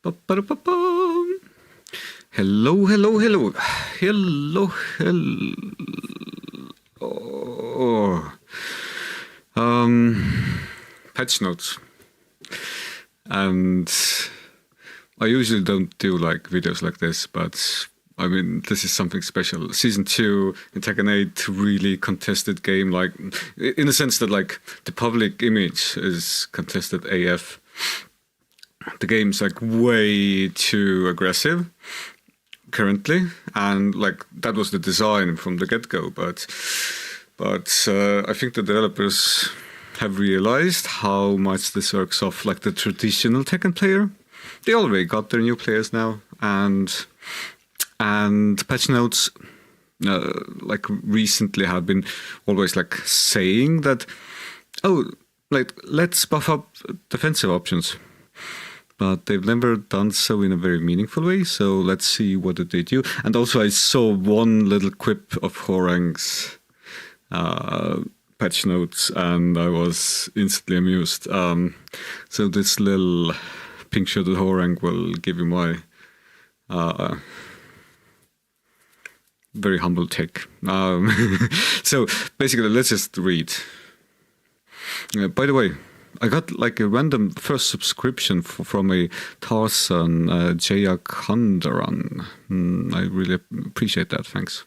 Ba-ba-da-ba-bum. Hello, hello, hello. Hello, hello. Patch notes. And I usually don't do like videos like this, but I mean, this is something special. Season 2 in Tekken 8, really contested game, like in the sense that like the public image is contested AF. The game's like way too aggressive currently, and like that was the design from the get-go. But I think the developers have realized how much this works off like the traditional Tekken player. They already got their new players now, and Patchnotes like recently have been always like saying that, oh, like let's buff up defensive options. But they've never done so in a very meaningful way, so let's see what they do. And also I saw one little quip of Hwoarang's patch notes, and I was instantly amused. So this little pink-shirted Hwoarang will give you my very humble take. So basically, let's just read. By the way, I got like a random first subscription from a Tarzan Hwoarang. I really appreciate that. Thanks.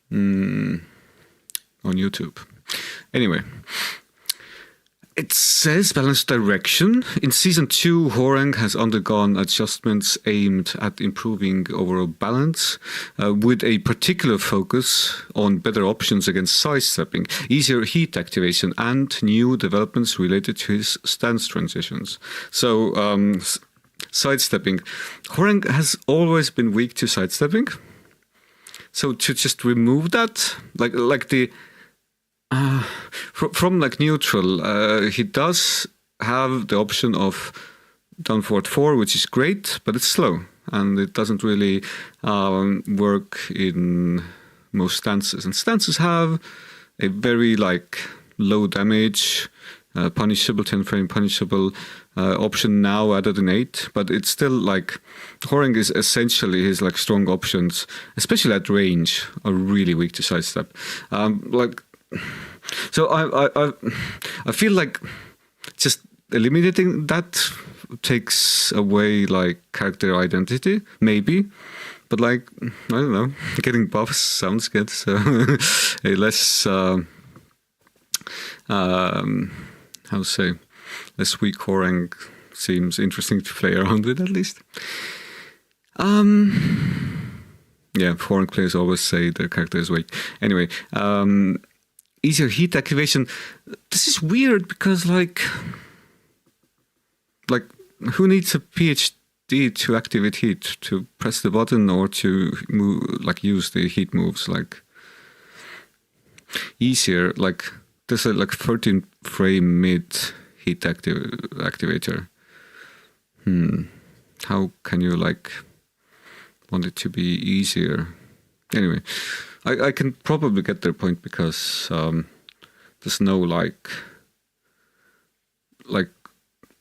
On YouTube. Anyway. It says balanced direction. In Season 2, Hwoarang has undergone adjustments aimed at improving overall balance, with a particular focus on better options against sidestepping, easier heat activation, and new developments related to his stance transitions. So, sidestepping. Hwoarang has always been weak to sidestepping. So to just remove that, like the... from like neutral, he does have the option of down forward 4, which is great, but it's slow and it doesn't really work in most stances. And stances have a very like low damage, punishable 10 frame punishable option now added in 8, but it's still like Hwoarang is essentially his like strong options, especially at range, are really weak to sidestep. So I feel like just eliminating that takes away like character identity, maybe, but like I don't know, getting buffs sounds good. So a less how to say, less weak Hwoarang seems interesting to play around with at least. Yeah, Hwoarang players always say their character is weak. Anyway. Easier heat activation. This is weird because like who needs a PhD to activate heat? To press the button or to move, like use the heat moves? Like easier, like there's a like 13 frame mid heat activator. How can you like want it to be easier? Anyway. I can probably get their point because there's no like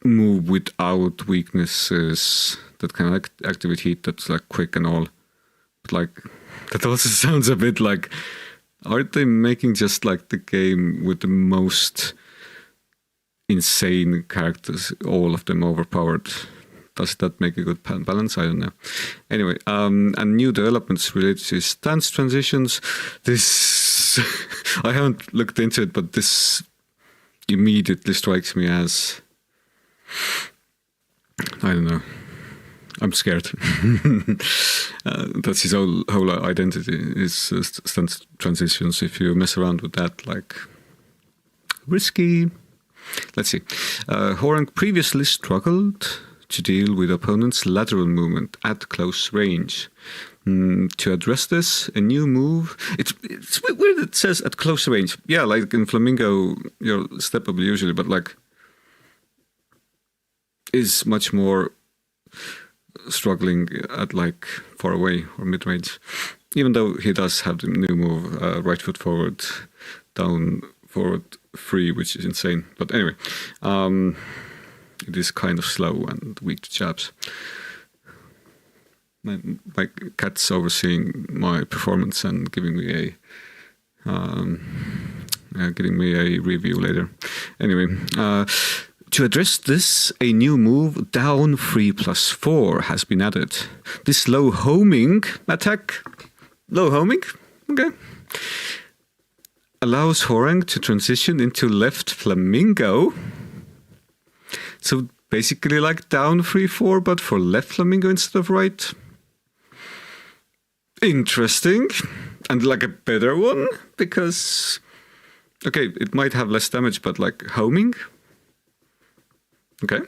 move without weaknesses that can activate heat that's like quick and all. But like that also sounds a bit like, aren't they making just like the game with the most insane characters, all of them overpowered? Does that make a good balance? I don't know. Anyway, and new developments related to stance transitions. This, I haven't looked into it, but this immediately strikes me as, I don't know, I'm scared. That's his whole identity, is stance transitions. If you mess around with that, like, risky. Let's see. Hwoarang previously struggled to deal with opponents' lateral movement at close range. To address this, a new move... It's weird it says at close range. Yeah, like in Flamingo, you're steppable usually, but like is much more struggling at like far away or mid-range. Even though he does have the new move, right foot forward, down forward 3, which is insane. But anyway... It is kind of slow and weak to jabs. My cat's overseeing my performance and giving me a review later. Anyway, to address this, a new move, down 3+4, has been added. This low homing attack, okay, allows Hwoarang to transition into left flamingo. So basically like down 3-4, but for left flamingo instead of right. Interesting. And like a better one, because, okay, it might have less damage, but like homing. Okay.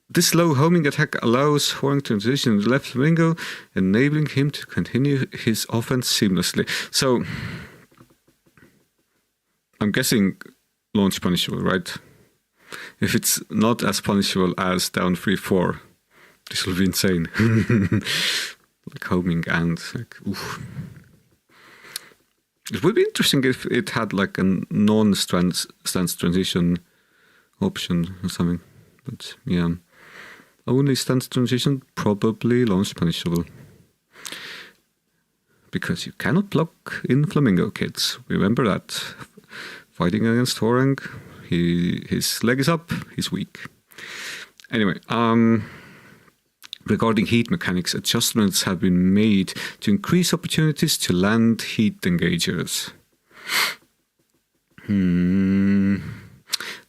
This low homing attack allows Hwoarang to transition to left flamingo, enabling him to continue his offense seamlessly. So, I'm guessing launch punishable, right? If it's not as punishable as down 3-4, this will be insane. Like homing and like, oof. It would be interesting if it had like a non-stance transition option or something. But yeah, only stance transition, probably launch punishable. Because you cannot block in flamingo, kids. Remember that. Fighting against Hwoarang, his leg is up, he's weak. Anyway, regarding heat mechanics, adjustments have been made to increase opportunities to land heat engagers. The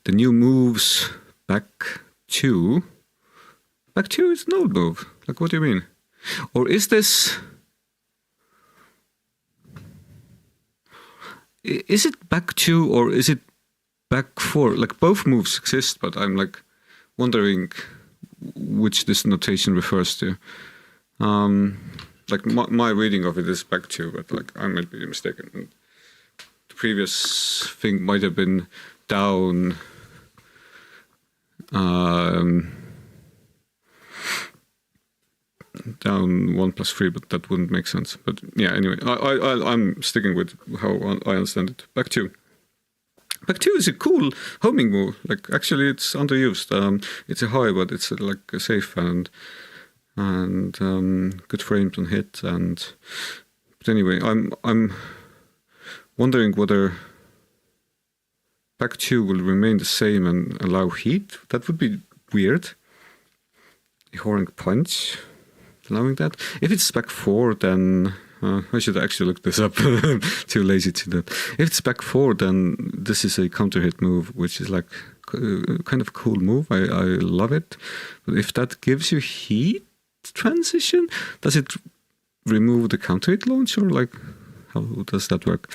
new moves back 2 is an old move. Like, what do you mean? Or is this... Is it back 2 or is it back 4? Like, both moves exist, but I'm like wondering which this notation refers to. Like my reading of it is back 2, but like I might be mistaken. The previous thing might have been down. Down 1+3, but that wouldn't make sense. But yeah, anyway, I'm sticking with how I understand it. Back 2. Back 2 is a cool homing move. Like, actually, it's underused. It's a high, but it's like a safe and good frames on hit. But anyway, I'm wondering whether back 2 will remain the same and allow heat. That would be weird. A Hwoarang punch. Allowing that. If it's back 4, then I should actually look this up. Too lazy to do that. If it's back 4, then this is a counter hit move, which is like kind of a cool move. I love it. But if that gives you heat transition, does it remove the counter hit launch, or like how does that work?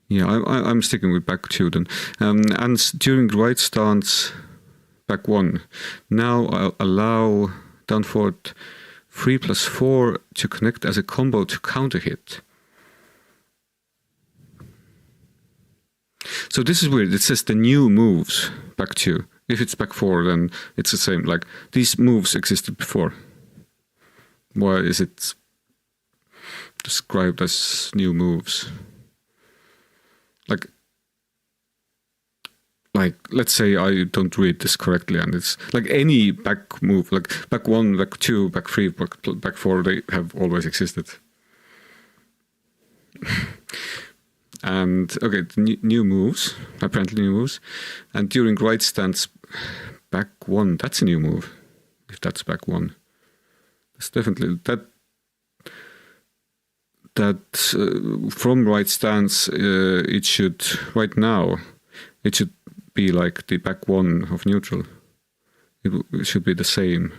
Yeah, I'm sticking with back 2 then. And during right stance. Back 1. Now I'll allow down forward 3+4 to connect as a combo to counter hit. So this is weird. It says the new moves back 2. If it's back 4, then it's the same. Like, these moves existed before. Why is it described as new moves? Like, let's say I don't read this correctly, and it's like any back move, like back 1, back 2, back 3, back 4, they have always existed. And okay, the new moves, apparently new moves, and during right stance, back 1, that's a new move. If that's back 1, that's definitely that from right stance, it should right now, it should be like the back 1 of neutral. It should be the same.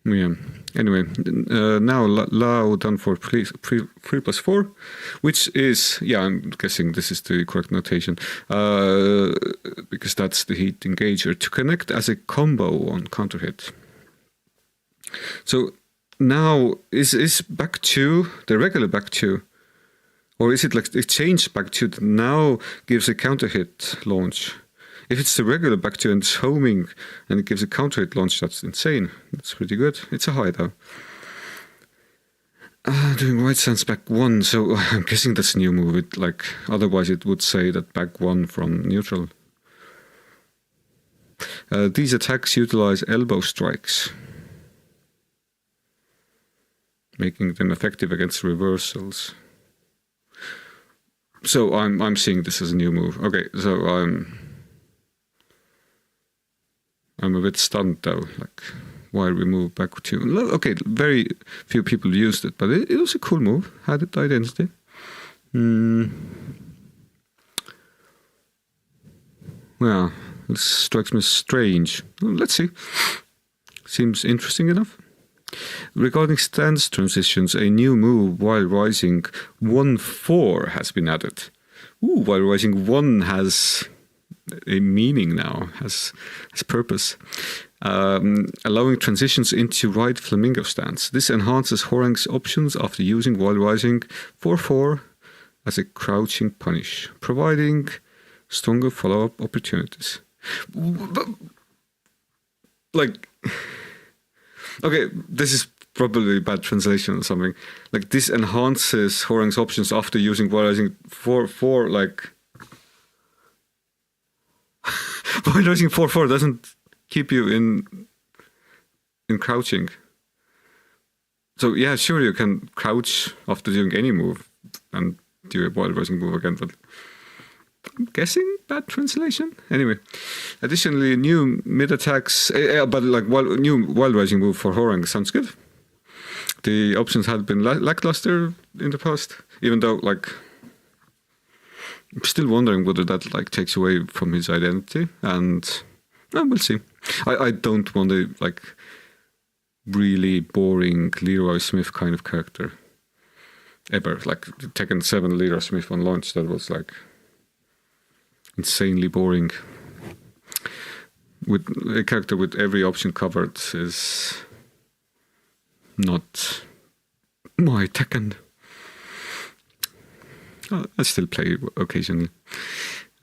Yeah. Anyway, now allow down for 3+4, which is, yeah, I'm guessing this is the correct notation, because that's the heat engager, to connect as a combo on counter hit. So now is back 2 the regular back 2? Or is it like it changed back 2 that now gives a counter hit launch? If it's the regular back 2 and it's homing and it gives a counter hit launch, that's insane. That's pretty good. It's a high though. Doing right stance back 1, so I'm guessing that's a new move. Otherwise it would say that back 1 from neutral. These attacks utilize elbow strikes, making them effective against reversals. So I'm seeing this as a new move. Okay, so I'm a bit stunned though. Why we move back 2? Okay, very few people used it, but it was a cool move. Had it identity. Well, this strikes me strange. Let's see. Seems interesting enough. Regarding stance transitions, a new move while rising 1-4 has been added. While rising 1 has a meaning now, has purpose. Allowing transitions into right flamingo stance. This enhances Hwoarang's options after using while rising 4-4 as a crouching punish, providing stronger follow-up opportunities. Okay, this is probably bad translation or something. This enhances Hwoarang's options after using while rising 4-4, while rising 4-4 doesn't keep you in crouching. So yeah, sure you can crouch after doing any move and do a while rising move again, but I'm guessing bad translation. Anyway, additionally, new mid attacks, new while rising move for Hwoarang sounds good. The options had been lackluster in the past, even though I'm still wondering whether that takes away from his identity, and we'll see. I don't want a really boring Leroy Smith kind of character ever. Tekken 7 Leroy Smith on launch, that was insanely boring. With a character with every option covered is not my Tekken. I still play occasionally.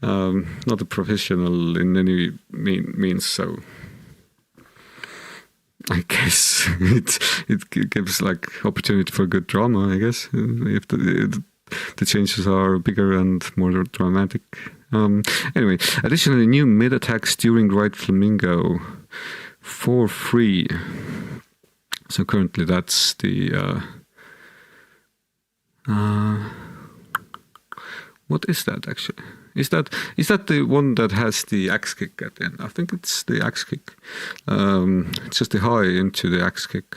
Not a professional in any means, so I guess it gives opportunity for good drama, I guess, if the changes are bigger and more dramatic. Anyway, additionally, new mid attacks during right flamingo for free. So currently that's the what is that actually? Is that the one that has the axe kick at the end? I think it's the axe kick. It's just the high into the axe kick,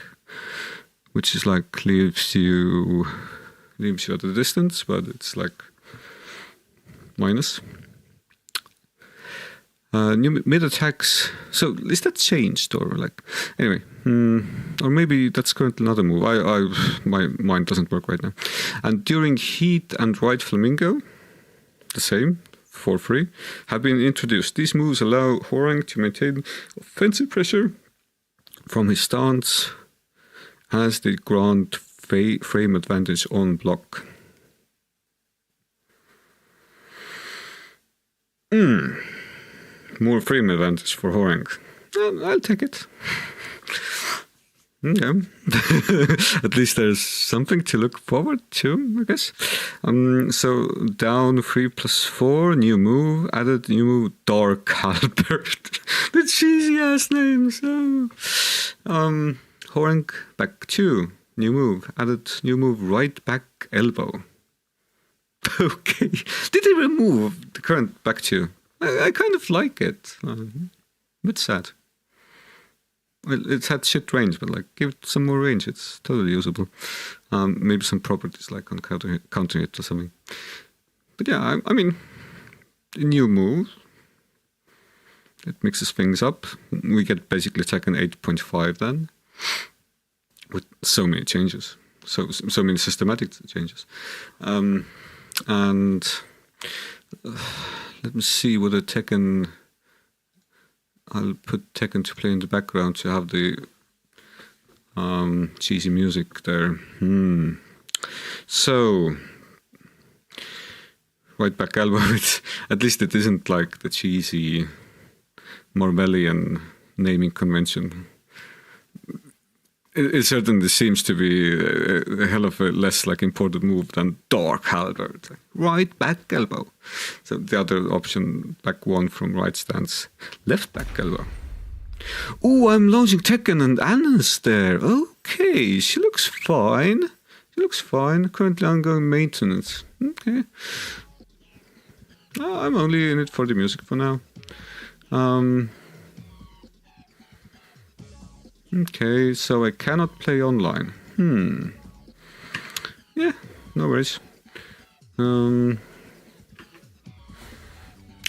which is leaves you at a distance, but it's minus. New mid attacks. So is that changed or anyway? Or maybe that's currently another move. My mind doesn't work right now. And during heat and right flamingo, the same for free, have been introduced. These moves allow Hwoarang to maintain offensive pressure from his stance as they grant frame advantage on block. More frame advantage for Hwoarang. I'll take it. Yeah. At least there's something to look forward to, I guess. So down 3+4, new move, added new move, Dark Halberd. The cheesy ass names. Hwoarang back 2, new move, added new move, right back elbow. Okay. Did they remove the current back 2? I kind of like it. A bit sad. Well, it's had shit range, but give it some more range. It's totally usable. Maybe some properties on countering it or something. But yeah, I mean, a new move. It mixes things up. We get basically Tekken 8.5 then, with so many changes, so many systematic changes, and let me see whether Tekken. I'll put Tekken to play in the background to have the cheesy music there. So, right back elbow, at least it isn't the cheesy Marvellian naming convention. it certainly seems to be a hell of a less like important move than dark halberd. Right back elbow. So the other option, back one from right stance, left back elbow. Oh, I'm launching Tekken and Anna's there. Okay, she looks fine. She looks fine. Currently ongoing maintenance. Okay. I'm only in it for the music for now. Okay, so I cannot play online. Yeah, no worries.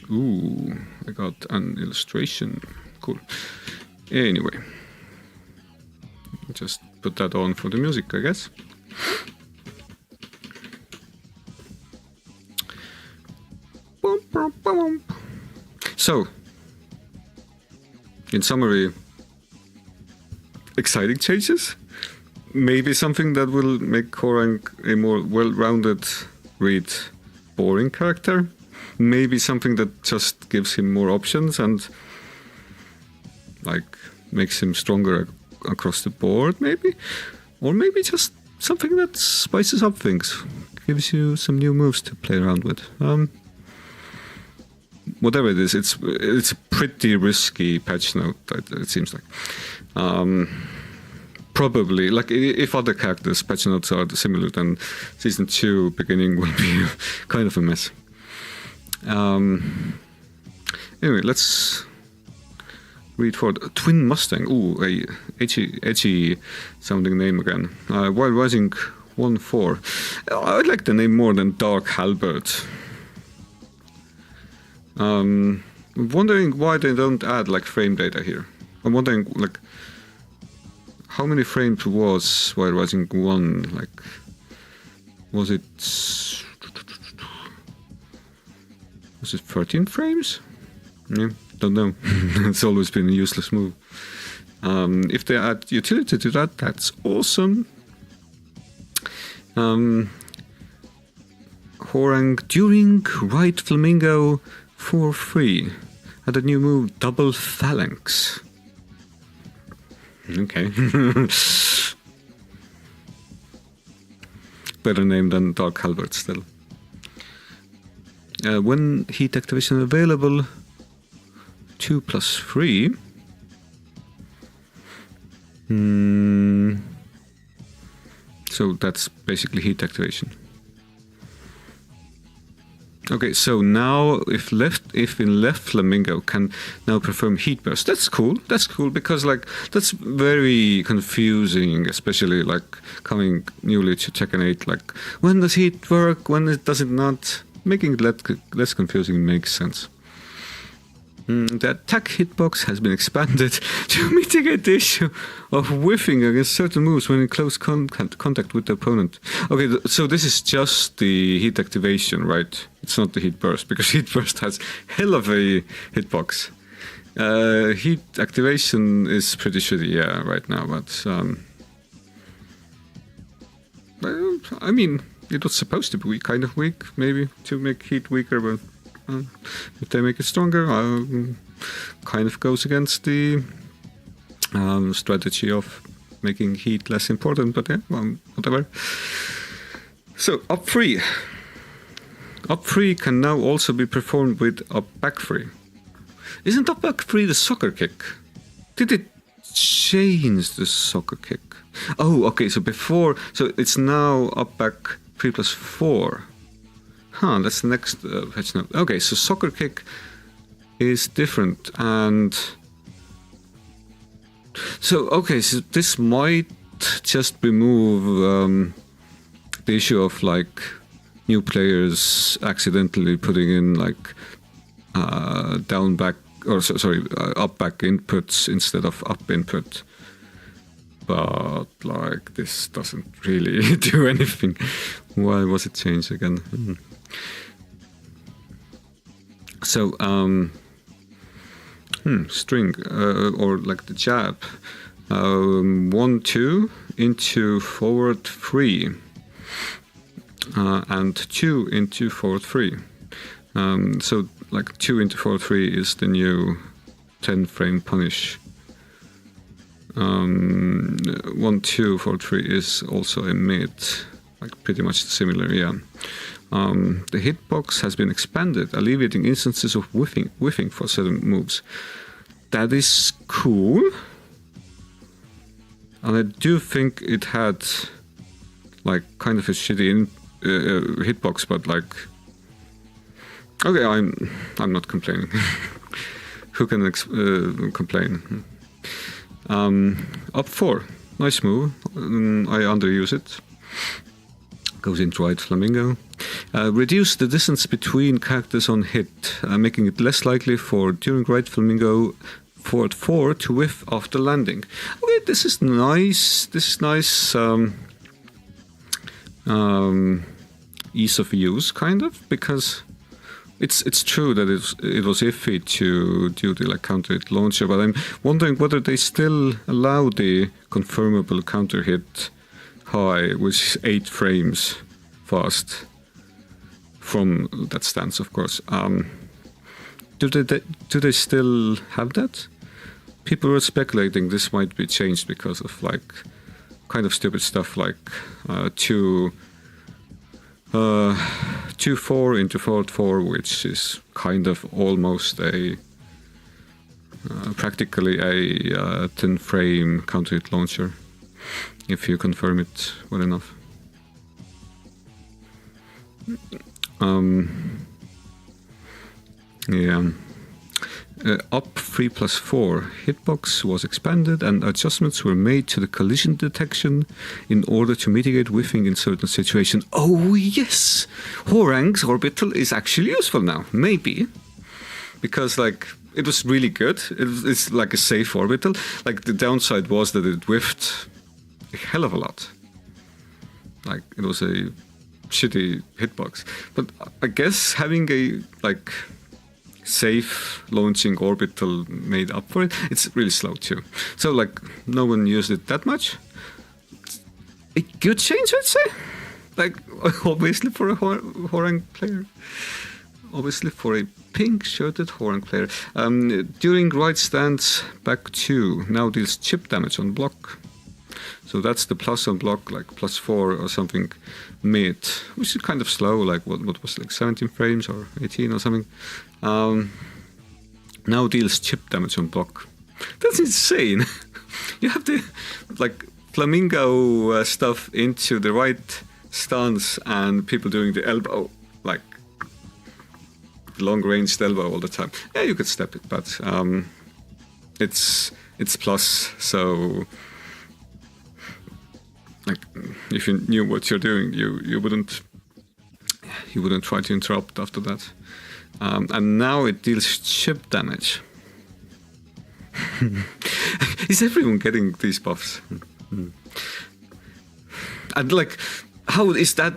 Ooh, I got an illustration. Cool. Anyway, just put that on for the music, I guess. So, in summary, exciting changes. Maybe something that will make Hwoarang a more well-rounded, read boring character. Maybe something that just gives him more options and like makes him stronger across the board, maybe. Or maybe just something that spices up things, gives you some new moves to play around with. Whatever it is, it's a pretty risky patch note, it seems like. Probably, like if other characters' patch notes are similar, then Season 2 beginning will be kind of a mess. Anyway, let's read for Twin Mustang. Ooh, a edgy sounding name again. While Rising 1-4. I like the name more than Dark Halberd. I'm wondering why they don't add like frame data here. I'm wondering like how many frames was While Rising 1? Like, was it 13 frames? Yeah, don't know. It's always been a useless move. If they add utility to that, that's awesome. Hwoarang during right flamingo for free. Had a new move, double phalanx. Okay. Better name than Dark Halberd still. When heat activation available, 2+3. So that's basically heat activation. Okay, so now if in left flamingo can now perform heat burst. That's cool. That's cool because like that's very confusing, especially like coming newly to Tekken 8. Like when does heat work? When does it not? Making it less confusing makes sense. The attack hitbox has been expanded to mitigate the issue of whiffing against certain moves when in close contact with the opponent. Okay, so this is just the heat activation, right? It's not the heat burst, because heat burst has hell of a hitbox. Heat activation is pretty shitty, yeah, right now, but I mean, it was supposed to be kind of weak, maybe, to make heat weaker, but if they make it stronger, kind of goes against the strategy of making heat less important, but yeah, whatever. So, up 3. Up 3 can now also be performed with up back 3. Isn't up back 3 the soccer kick? Did it change the soccer kick? Oh, okay, so before, so it's now up back 3+4. Huh, that's the next patch note. Okay, so soccer kick is different, and so okay, so this might just remove the issue of like new players accidentally putting in like down back or up back inputs instead of up input. But like this doesn't really do anything. Why was it changed again? So, string, or like the jab, 1-2 into forward 3, and 2 into forward 3. So, like 2 into forward 3 is the new 10 frame punish. 1, 2, 4, 3 is also a mid, like pretty much similar, yeah. The hitbox has been expanded, alleviating instances of whiffing for certain moves. That is cool. And I do think it had like kind of a shitty hitbox, but like, okay, I'm not complaining. Who can complain? Up 4, nice move. I underuse it. Goes into right flamingo. Reduce the distance between characters on hit, making it less likely for during right flamingo forward 4 to whiff after landing. Okay, this is nice. This is nice. Ease of use, kind of, because it's true that it was iffy to do the like counter hit launcher, but I'm wondering whether they still allow the confirmable counter hit high, which is 8 frames fast from that stance, of course. Do they still have that? People were speculating this might be changed because of like kind of stupid stuff like 2-4 into forward 4, which is kind of almost a practically a 10 frame counter hit launcher if you confirm it well enough. Yeah. Up 3+4 hitbox was expanded and adjustments were made to the collision detection in order to mitigate whiffing in certain situations. Oh yes! Hwoarang's orbital is actually useful now, maybe. Because like, it was really good. It's like a safe orbital. Like the downside was that it whiffed a hell of a lot. Like it was a shitty hitbox. But I guess having a like safe launching orbital made up for it. It's really slow too. So like no one used it that much. A good change, I'd say. Like obviously for a Hwoarang player. Obviously for a pink-shirted Hwoarang player. During right stance, back 2 now deals chip damage on block. So that's the plus on block, like +4 or something mid, which is kind of slow, like what was like 17 frames or 18 or something. Now deals chip damage on block. That's insane. You have to like flamingo stuff into the right stance and people doing the elbow, like long ranged elbow all the time. Yeah, you could step it, but it's plus, so like if you knew what you're doing, you wouldn't try to interrupt after that. And now it deals chip damage. Is everyone getting these buffs? And like, how is that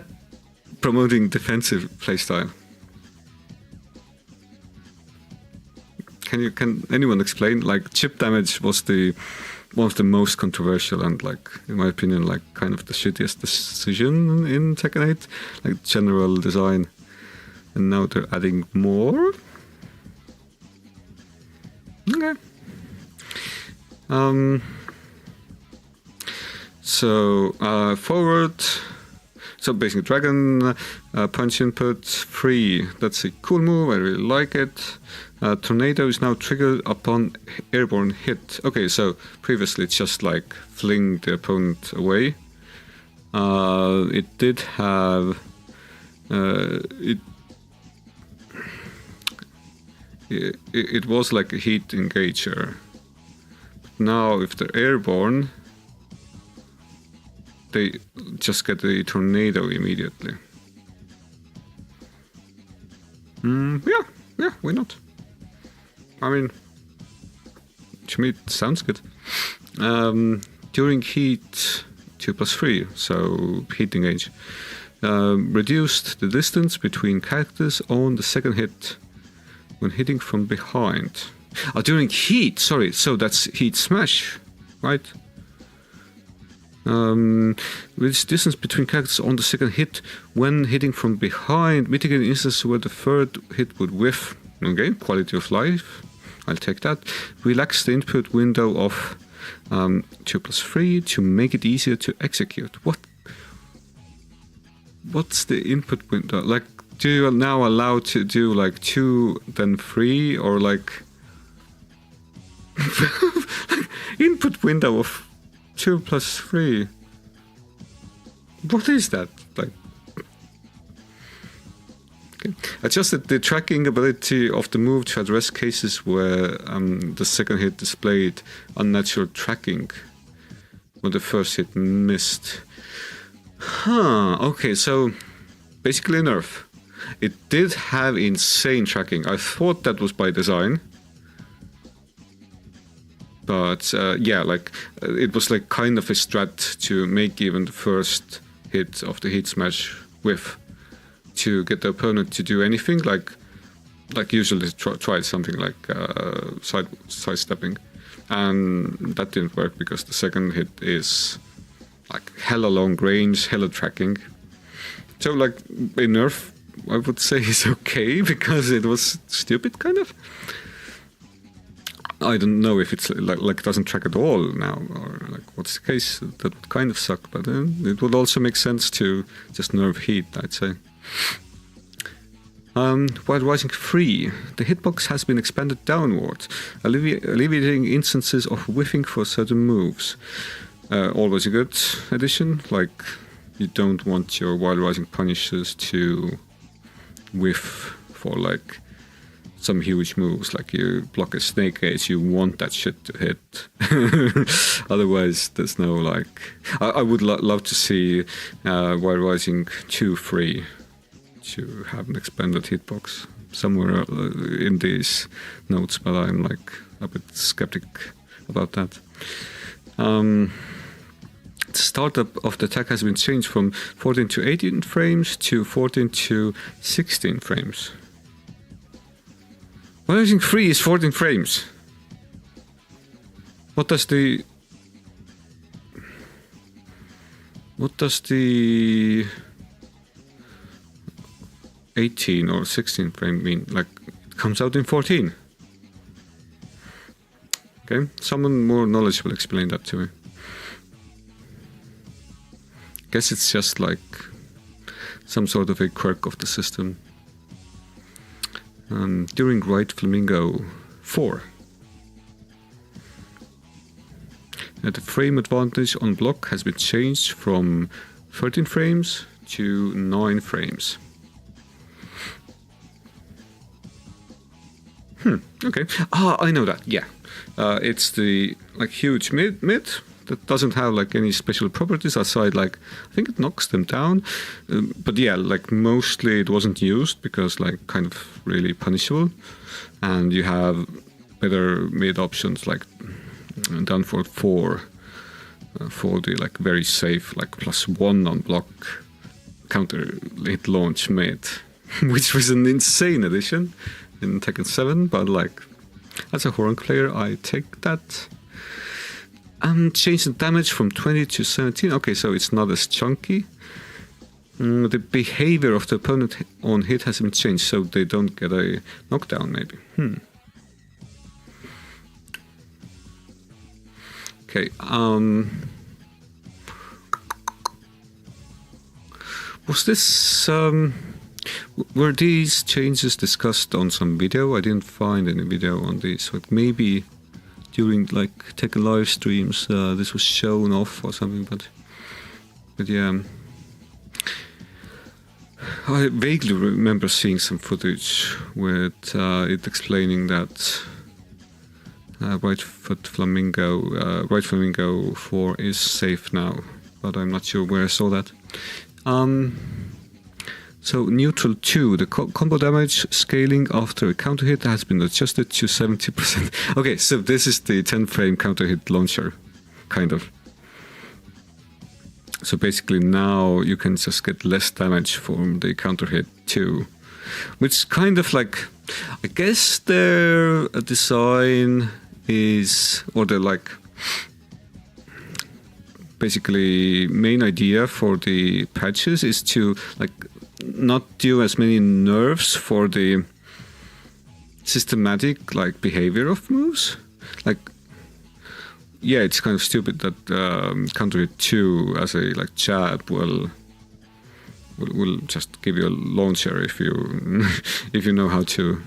promoting defensive playstyle? Can anyone explain? Like, chip damage was one of the most controversial and, like, in my opinion, like kind of the shittiest decision in Tekken 8, like general design. And now they're adding more. Okay. So forward. So basically dragon punch input 3. That's a cool move. I really like it. Tornado is now triggered upon airborne hit. Okay, so previously it's just like fling the opponent away. It did have it was like a heat engager. But now if they're airborne, they just get the tornado immediately. Yeah, why not? I mean, to me it sounds good. During heat 2+3, so heat engage, reduced the distance between characters on the second hit when hitting from behind. During heat, sorry, so that's heat smash, right? With distance between characters on the second hit when hitting from behind, mitigating instances where the third hit would whiff. Okay, quality of life, I'll take that. Relax the input window of 2+3 to make it easier to execute. What's the input window? Like, do you now allow to do like 2 then 3, or like input window of 2+3? What is that? Like, okay. Adjusted the tracking ability of the move to address cases where the second hit displayed unnatural tracking when the first hit missed. Okay, so basically a nerf. It did have insane tracking. I thought that was by design. But yeah, like it was like kind of a strat to make even the first hit of the hit smash whiff to get the opponent to do anything, like usually try something like sidestepping, and that didn't work because the second hit is like hella long range, hella tracking. So like a nerf, I would say, is okay because it was stupid kind of. I don't know if it's like doesn't track at all now, or like what's the case. That would kind of suck, but it would also make sense to just nerf heat, I'd say. While Rising 3, the hitbox has been expanded downward, alleviating instances of whiffing for certain moves. Always a good addition. Like, you don't want your Wild Rising punishers to whiff for like some huge moves. Like you block a Snake Ace, you want that shit to hit. Otherwise, there's no like. I would love to see Wild Rising 2-3 to have an expanded hitbox somewhere in these notes, but I'm like a bit skeptic about that. The startup of the attack has been changed from 14 to 18 frames to 14 to 16 frames. Wild Rising 3 is 14 frames. What does the 18 or 16 frame mean? Like, it comes out in 14. Okay, someone more knowledgeable explain that to me. Guess it's just like some sort of a quirk of the system. During Right Flamingo 4, the frame advantage on block has been changed from 13 frames to 9 frames. Okay. I know that. Yeah, it's the like huge mid that doesn't have like any special properties aside. Like I think it knocks them down, but yeah, like mostly it wasn't used because like kind of really punishable, and you have better mid options like down for 4 for the like very safe like +1 on block counter hit launch mid, which was an insane addition in Tekken 7, but like as a Hwoarang player, I take that. Change the damage from 20 to 17. Okay, so it's not as chunky. The behavior of the opponent on hit hasn't changed, so they don't get a knockdown, maybe. Okay. Was this were these changes discussed on some video? I didn't find any video on these. So maybe during like Tekken live streams, this was shown off or something. But yeah, I vaguely remember seeing some footage with it explaining that Right Flamingo 4 is safe now, but I'm not sure where I saw that. So neutral 2, the combo damage scaling after a counter hit has been adjusted to 70%. Okay, so this is the 10 frame counter hit launcher, kind of. So basically now you can just get less damage from the counter hit too, which kind of like, I guess their design is, or the like, basically main idea for the patches is to like not do as many nerfs for the systematic like behavior of moves. Like yeah, it's kind of stupid that country 2 as a like jab will just give you a launcher if you if you know how to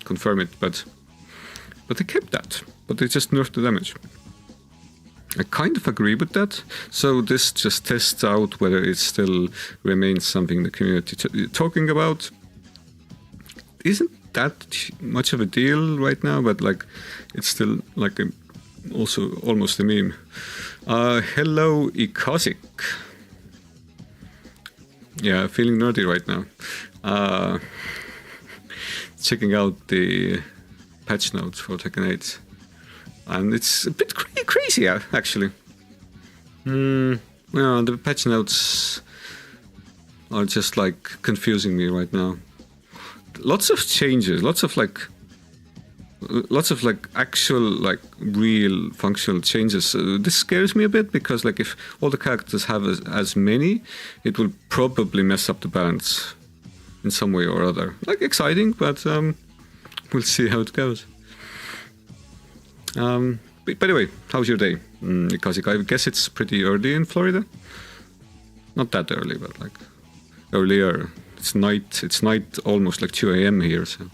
confirm it, but they kept that, but they just nerfed the damage. I kind of agree with that. So this just tests out whether it still remains something the community talking about. Isn't that much of a deal right now, but like it's still like also almost a meme. Hello, Ikazik. Yeah, feeling nerdy right now. Checking out the patch notes for Tekken 8. And it's a bit crazy, actually. Well, the patch notes are just like confusing me right now. Lots of changes, lots of actual like real functional changes. This scares me a bit because like if all the characters have as many, it will probably mess up the balance in some way or other. Like exciting, but we'll see how it goes. By the way, how's your day? Because I guess it's pretty early in Florida. Not that early, but like earlier. It's night almost like 2 a.m. here, so.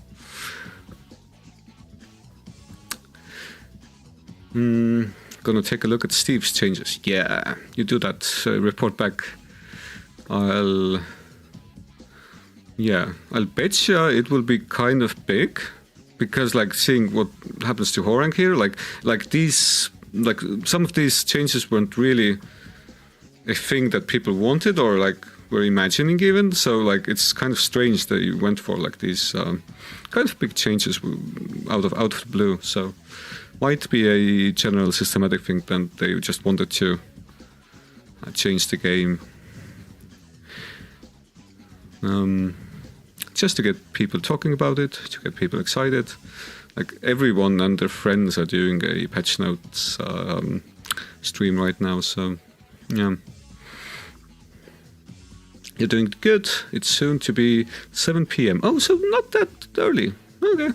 Gonna take a look at Steve's changes. Yeah, you do that. Report back. I'll bet you it will be kind of big, because like seeing what happens to Hwoarang here, like these, like some of these changes weren't really a thing that people wanted or like were imagining even. So like it's kind of strange that you went for like these kind of big changes out of the blue. So might be a general systematic thing that they just wanted to change the game. Just to get people talking about it, to get people excited. Like everyone and their friends are doing a patch notes stream right now, so yeah. You're doing good. It's soon to be 7 p.m. Oh, so not that early. Okay.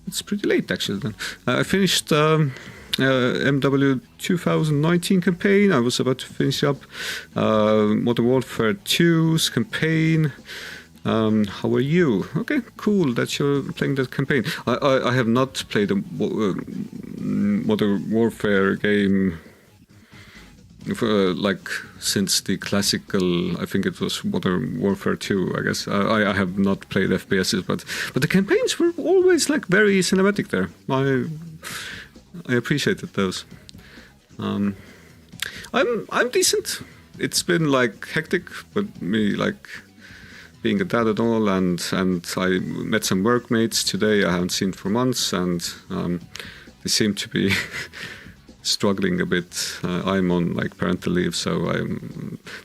It's pretty late actually then. I finished MW 2019 campaign. I was about to finish up Modern Warfare 2's campaign. How are you? Okay, cool that you're playing that campaign. I have not played a Modern Warfare game for, like since the classical. I think it was Modern Warfare 2. I guess I have not played FPSs, but the campaigns were always like very cinematic there. I appreciated those. I'm decent. It's been like hectic, but me like being a dad and all, and I met some workmates today I haven't seen for months, and they seem to be struggling a bit. I'm on like parental leave, so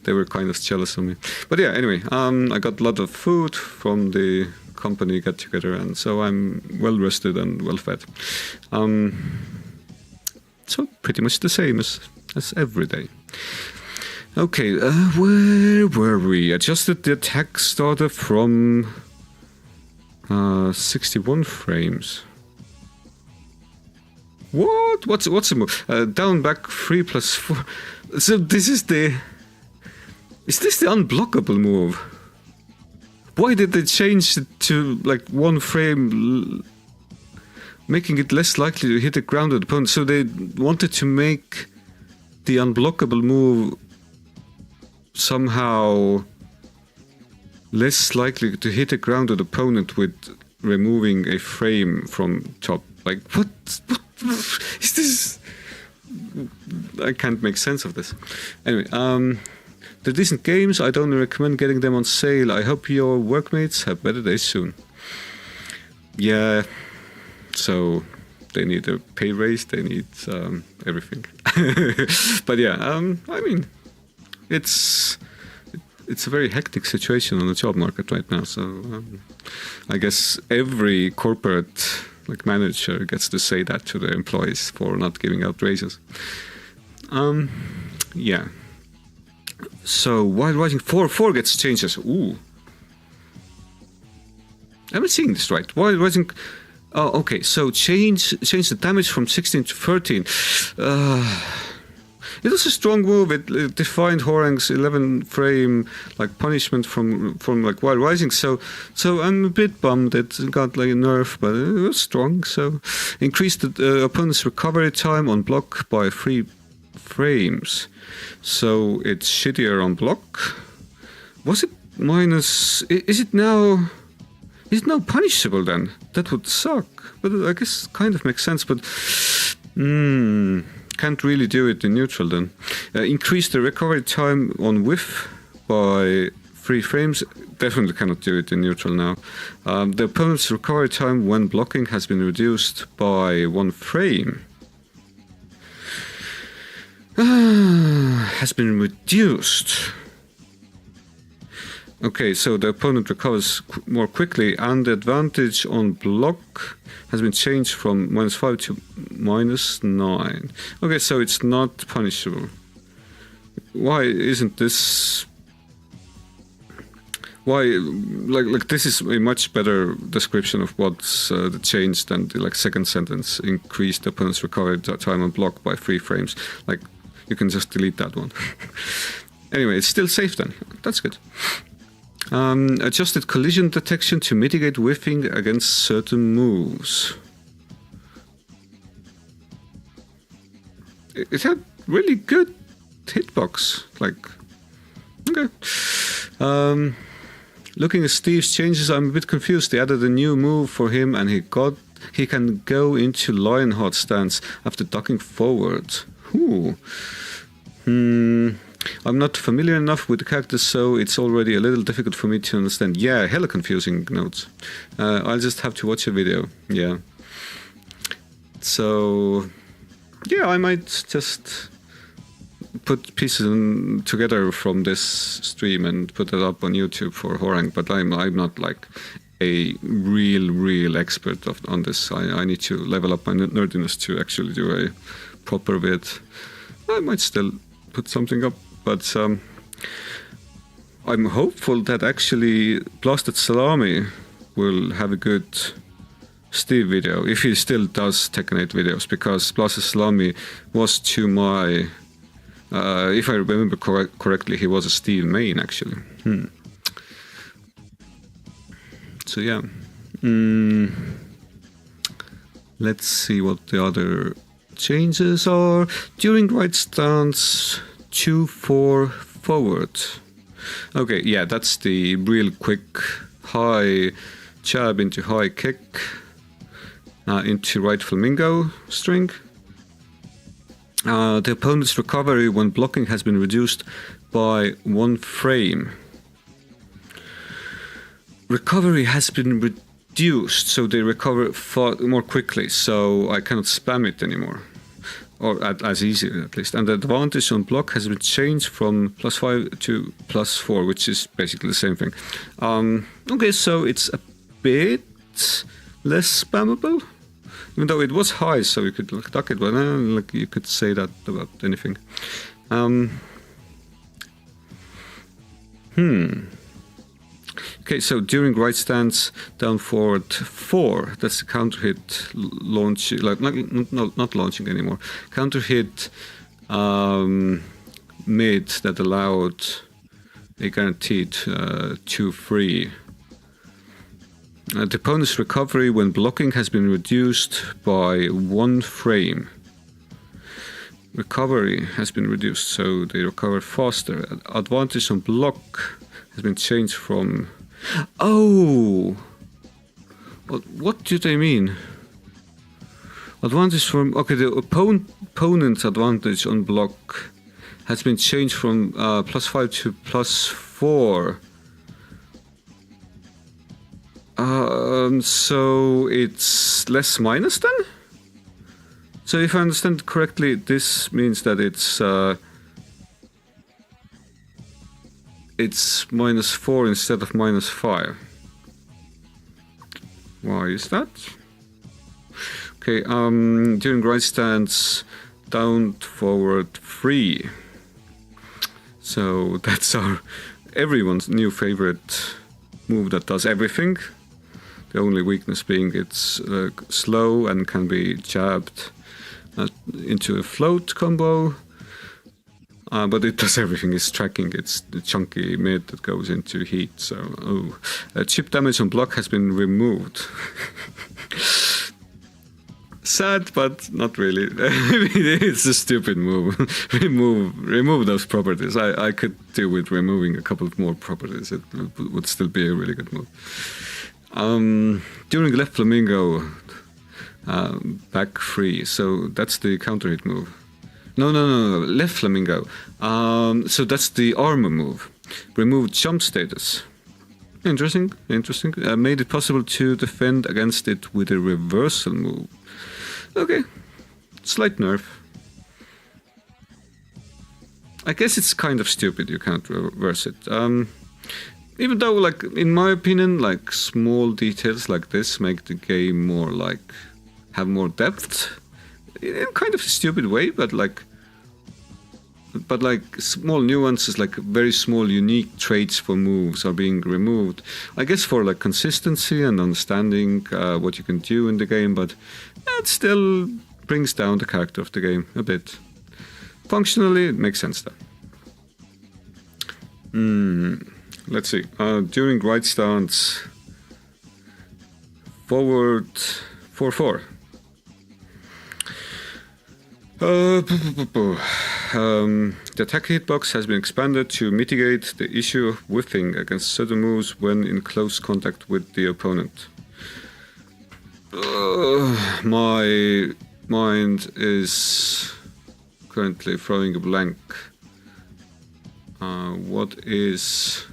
they were kind of jealous of me. But yeah, anyway, I got a lot of food from the company get together, and so I'm well rested and well fed. So pretty much the same as every day. Okay, where were we? Adjusted the attack starter from 61 frames. What? What's the move? Down back 3+4. So this is the... Is this the unblockable move? Why did they change it to like 1 frame, making it less likely to hit a grounded opponent? So they wanted to make the unblockable move somehow less likely to hit a grounded opponent with removing a frame from top. Like, what is this? I can't make sense of this. Anyway, they're decent games. I don't recommend getting them on sale. I hope your workmates have better days soon. Yeah, so they need a pay raise. They need everything. But yeah, I mean, it's a very hectic situation on the job market right now. So I guess every corporate like manager gets to say that to their employees for not giving out raises. Yeah. So while writing 4 gets changes. Ooh. I'm not seeing this right. While writing Oh, okay. So change the damage from 16 to 13. It was a strong move. It defined Hwoarang's 11 frame like punishment from like while rising. So I'm a bit bummed it got like a nerf, but it was strong. So increased the opponent's recovery time on block by 3 frames. So it's shittier on block. Was it minus? Is it now? Is it now punishable then? That would suck. But I guess kind of makes sense. But can't really do it in neutral then. Increase the recovery time on whiff by 3 frames. Definitely cannot do it in neutral now. The opponent's recovery time when blocking has been reduced by 1 frame. Has been reduced. Okay, so the opponent recovers more quickly, and the advantage on block has been changed from -5 to -9. Okay, so it's not punishable. Why isn't this? Why like this is a much better description of what's the change than the like second sentence. Increase the opponent's recovery time on block by 3 frames. Like you can just delete that one. Anyway, it's still safe then. That's good. Adjusted collision detection to mitigate whiffing against certain moves. It had really good hitbox. Like, okay. Looking at Steve's changes, I'm a bit confused. They added a new move for him, and he can go into Lionheart stance after ducking forward. Ooh. I'm not familiar enough with the characters, so it's already a little difficult for me to understand. Yeah, hella confusing notes. I'll just have to watch a video. Yeah. So, yeah, I might just put pieces together from this stream and put it up on YouTube for Hwoarang, but I'm not like a real expert on this. I need to level up my nerdiness to actually do a proper vid. I might still put something up. But I'm hopeful that actually Blasted Salami will have a good Steve video, if he still does Tekken 8 videos, because Blasted Salami was to my, if I remember correctly, he was a Steve main actually. So yeah. Let's see what the other changes are. During right stance, 2-4 forward. Okay, yeah, that's the real quick high jab into high kick into right flamingo string. The opponent's recovery when blocking has been reduced by 1 frame. Recovery has been reduced, so they recover far more quickly, so I cannot spam it anymore. Or as easy at least. And the advantage on block has been changed from +5 to +4, which is basically the same thing. Okay, so it's a bit less spammable, even though it was high, so you could like, duck it, but like you could say that about anything. Okay, so during right stance, down forward 4, that's the counter hit launch, like not launching anymore. Counter hit mid that allowed a guaranteed 2-3. The opponent's recovery when blocking has been reduced by 1 frame. Recovery has been reduced, so they recover faster. Advantage on block has been changed from... Oh! What do they mean? Advantage from... Okay, the opponent's advantage on block has been changed from +5 to +4. So it's less minus then? So if I understand correctly, this means that it's -4 instead of -5. Why is that? Okay, during right stance, down forward 3. So that's everyone's new favorite move that does everything. The only weakness being it's slow and can be jabbed into a float combo. But it does everything. It's tracking. It's the chunky mid that goes into heat. So, chip damage on block has been removed. Sad, but not really. It's a stupid move. remove those properties. I could do with removing a couple of more properties. It would still be a really good move. During left flamingo, back 3. So that's the counter hit move. No. Left flamingo. So that's the armor move. Remove jump status. Interesting. Made it possible to defend against it with a reversal move. Okay. Slight nerf. I guess it's kind of stupid you can't reverse it. Even though, like, in my opinion, like, small details like this make the game more, like, have more depth. In kind of a stupid way, but small nuances, like very small unique traits for moves are being removed. I guess for like consistency and understanding what you can do in the game, but it still brings down the character of the game a bit. Functionally, it makes sense though. Let's see. During right stance, forward 4-4. The attack hitbox has been expanded to mitigate the issue of whiffing against certain moves when in close contact with the opponent. My mind is currently throwing a blank. What is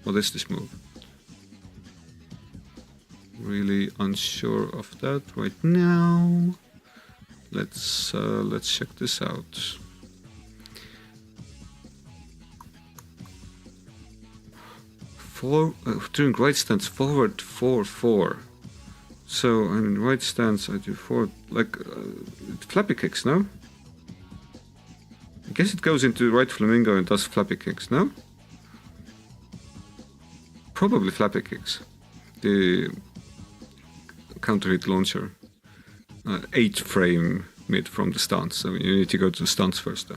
this move? Really unsure of that right now. Let's check this out. During right stance, forward 4-4. So in right stance, I do forward like flappy kicks. No, I guess it goes into right flamingo and does flappy kicks. No, probably flappy kicks. The counter hit launcher. 8 frame mid from the stance, so you need to go to the stance first.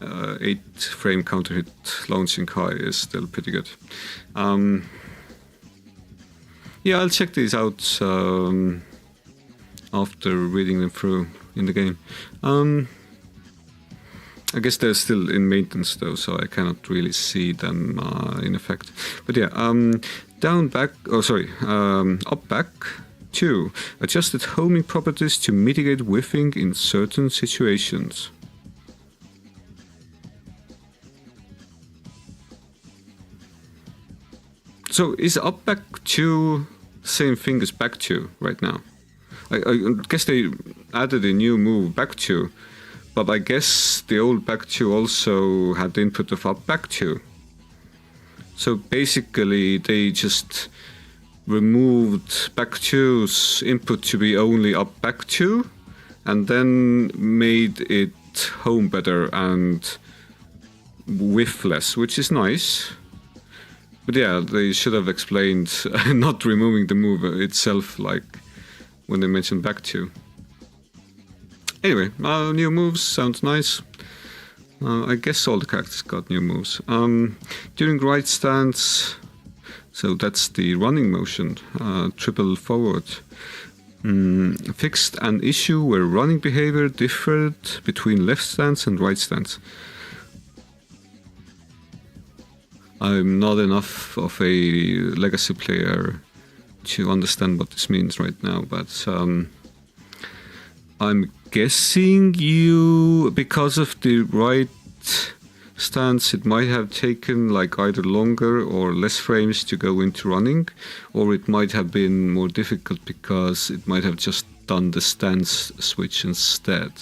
8 frame counter hit launching high is still pretty good. Yeah, I'll check these out after reading them through in the game. I guess they're still in maintenance though, so I cannot really see them in effect. But yeah, up back. 2. Adjusted homing properties to mitigate whiffing in certain situations. So is up back 2 same thing as back 2 right now? I guess they added a new move back 2, but I guess the old back 2 also had the input of up back 2. So basically they just removed back 2's input to be only up back 2 and then made it home better and whiff less, which is nice. But yeah, they should have explained not removing the move itself, like when they mentioned back 2. Anyway, new moves, sounds nice. I guess all the characters got new moves. During right stance, so that's the running motion, triple forward. Fixed an issue where running behavior differed between left stance and right stance. I'm not enough of a legacy player to understand what this means right now, but I'm guessing because of the right stance, it might have taken like either longer or less frames to go into running, or it might have been more difficult because it might have just done the stance switch instead.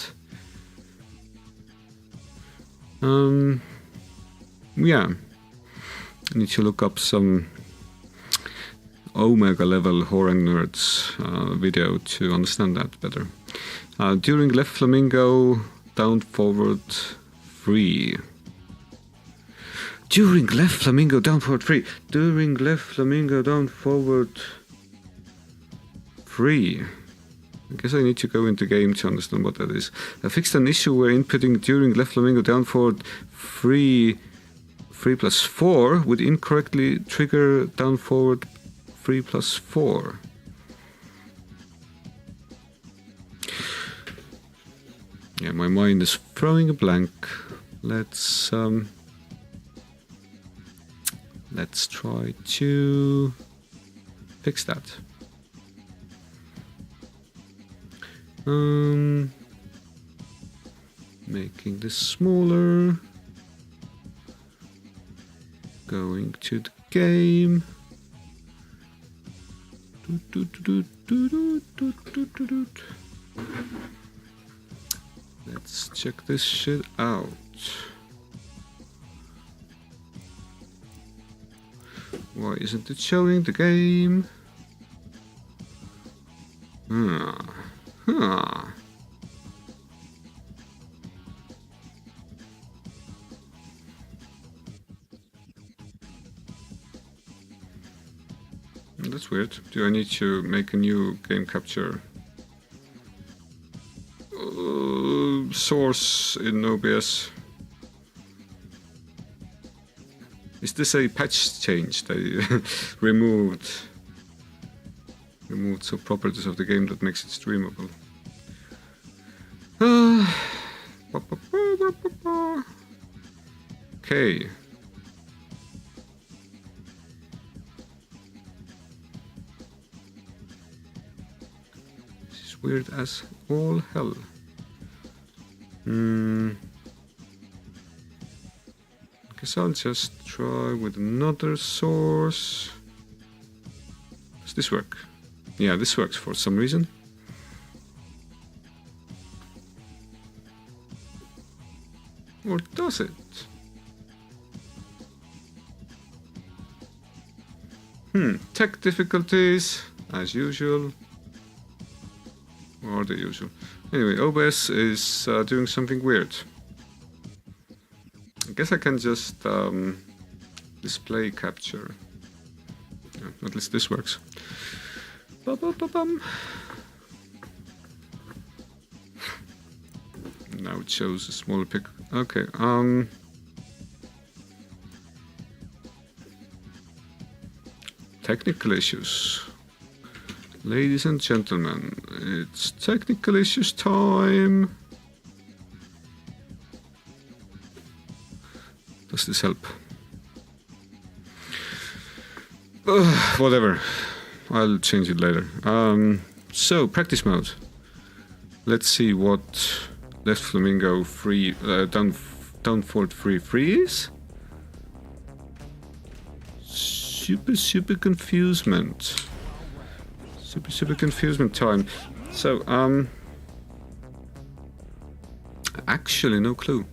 Yeah, I need to look up some Omega level Hwoarang nerds video to understand that better. During left flamingo, down forward 3. During left flamingo, down forward 3. During left flamingo, down forward free. I guess I need to go into game to understand what that is. I fixed an issue where inputting during left flamingo down forward 3+4 would incorrectly trigger down forward 3+4. Yeah, my mind is throwing a blank. Let's try to fix that. Making this smaller. Going to the game. Let's check this shit out. Why isn't it showing the game? That's weird. Do I need to make a new game capture source in OBS? Is this a patch change they removed some properties of the game that makes it streamable? Okay. This is weird as all hell. Guess I'll just try with another source. Does this work? Yeah, this works for some reason. Or does it? Tech difficulties, as usual. Or the usual. Anyway, OBS is doing something weird. I guess I can just display capture. Yeah, at least this works. Ba-ba-ba-bum. Now it shows a smaller pic. Okay, technical issues. Ladies and gentlemen, it's technical issues time. Does this help? Whatever. I'll change it later. So, practice mode. Let's see what left flamingo free, down forward free is. Super confusement. Super confusement time. So, actually no clue.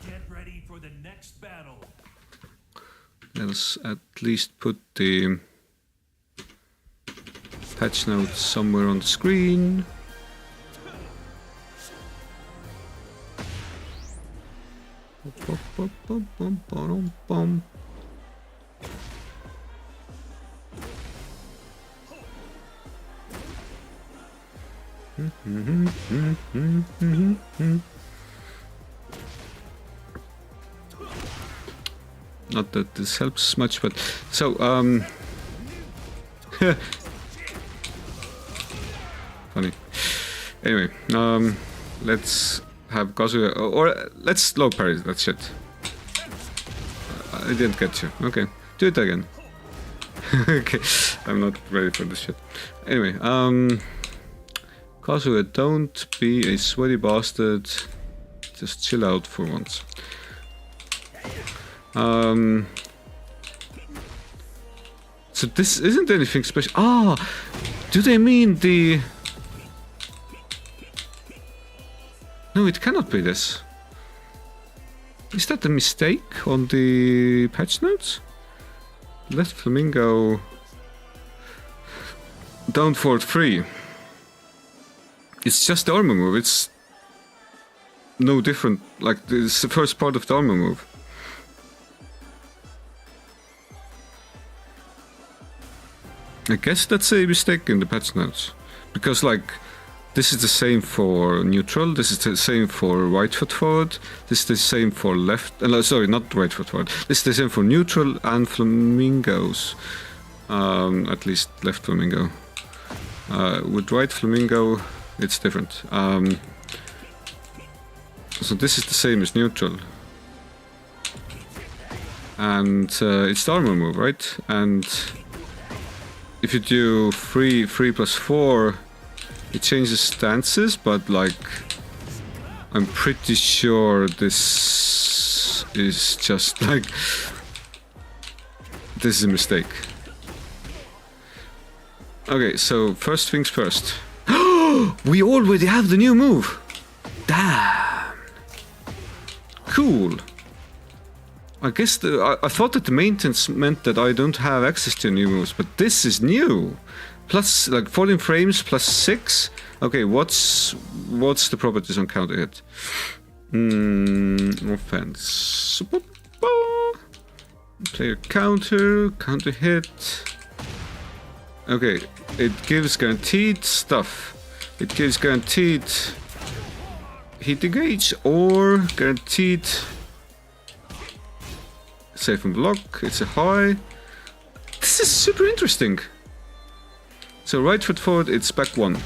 Get ready for the next battle. Let's at least put the patch notes somewhere on the screen. Not that this helps much, but so funny. Anyway, let's have Kazuya, or let's slow parry that shit. I didn't get you. Okay, do it again. Okay, I'm not ready for this shit. Anyway, Kazuya, don't be a sweaty bastard. Just chill out for once. So this isn't anything special. Ah, do they mean the... No, it cannot be this. Is that a mistake on the patch notes? Left flamingo down forward 3. It's just the armor move. It's no different. Like, it's the first part of the armor move. I guess that's a mistake in the patch notes. Because, like, this is the same for neutral, this is the same for right foot forward, this is the same for left... sorry, not right foot forward. This is the same for neutral and flamingos. At least left flamingo. With right flamingo, it's different. So this is the same as neutral. And it's the armor move, right? And if you do 3 plus 4, it changes stances, but like I'm pretty sure this is just like this is a mistake. Okay, so first things first. We already have the new move. Damn. Cool. I guess I thought that the maintenance meant that I don't have access to new moves, but this is new. Plus, like 14 frames plus 6. Okay, what's the properties on counter hit? Offense. Player counter hit. Okay, it gives guaranteed stuff. It gives guaranteed hit engage or guaranteed save and block. It's a high. This is super interesting. So right foot forward, it's back 1.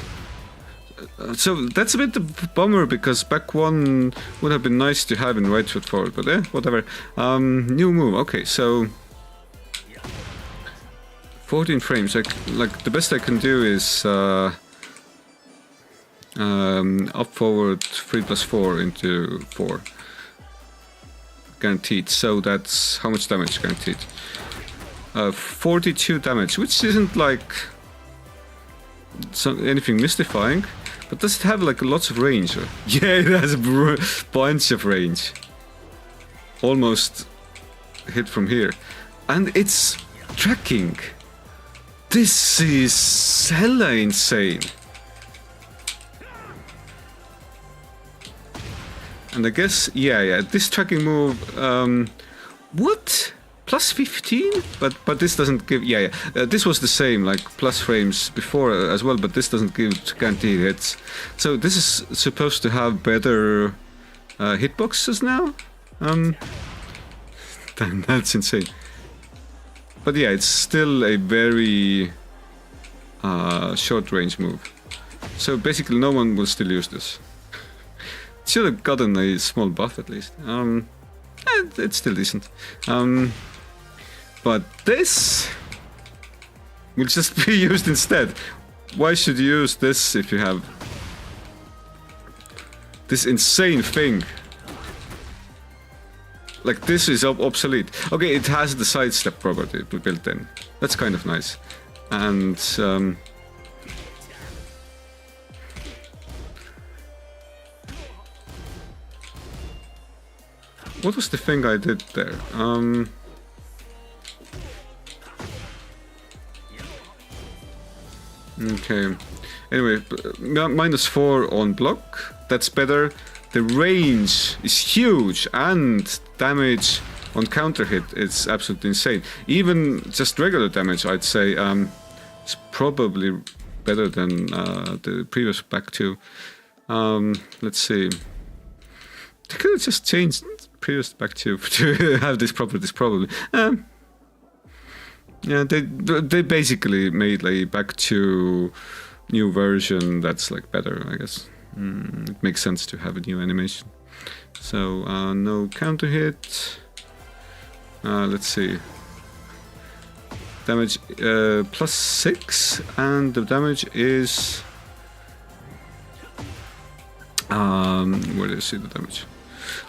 So that's a bit of a bummer because back 1 would have been nice to have in right foot forward, but whatever. New move. Okay, so 14 frames. Like the best I can do is up forward 3 plus 4 into 4. Guaranteed. So that's how much damage guaranteed? 42 damage, which isn't like anything mystifying, but does it have like lots of range? Yeah, it has a bunch of range. Almost hit from here, and it's tracking. This is hella insane. And I guess, yeah, this tracking move, what? Plus 15? But this doesn't give, this was the same, like plus frames before as well, but this doesn't give guaranteed hits. So this is supposed to have better hitboxes now? Damn, that's insane. But yeah, it's still a very short range move. So basically no one will still use this. Should have gotten a small buff at least. It's still decent. But this will just be used instead. Why should you use this if you have this insane thing? Like this is obsolete. Okay, it has the sidestep property built in. That's kind of nice. And what was the thing I did there? Okay. Anyway, -4 on block. That's better. The range is huge and damage on counter hit is absolutely insane. Even just regular damage, I'd say, is probably better than the previous back 2. Let's see. They could have just changed previous back 2 to have this properties probably. Yeah, they basically made a back 2 new version that's like better, I guess. It makes sense to have a new animation. So no counter hit. Let's see. Damage +6, and the damage is where do you see the damage?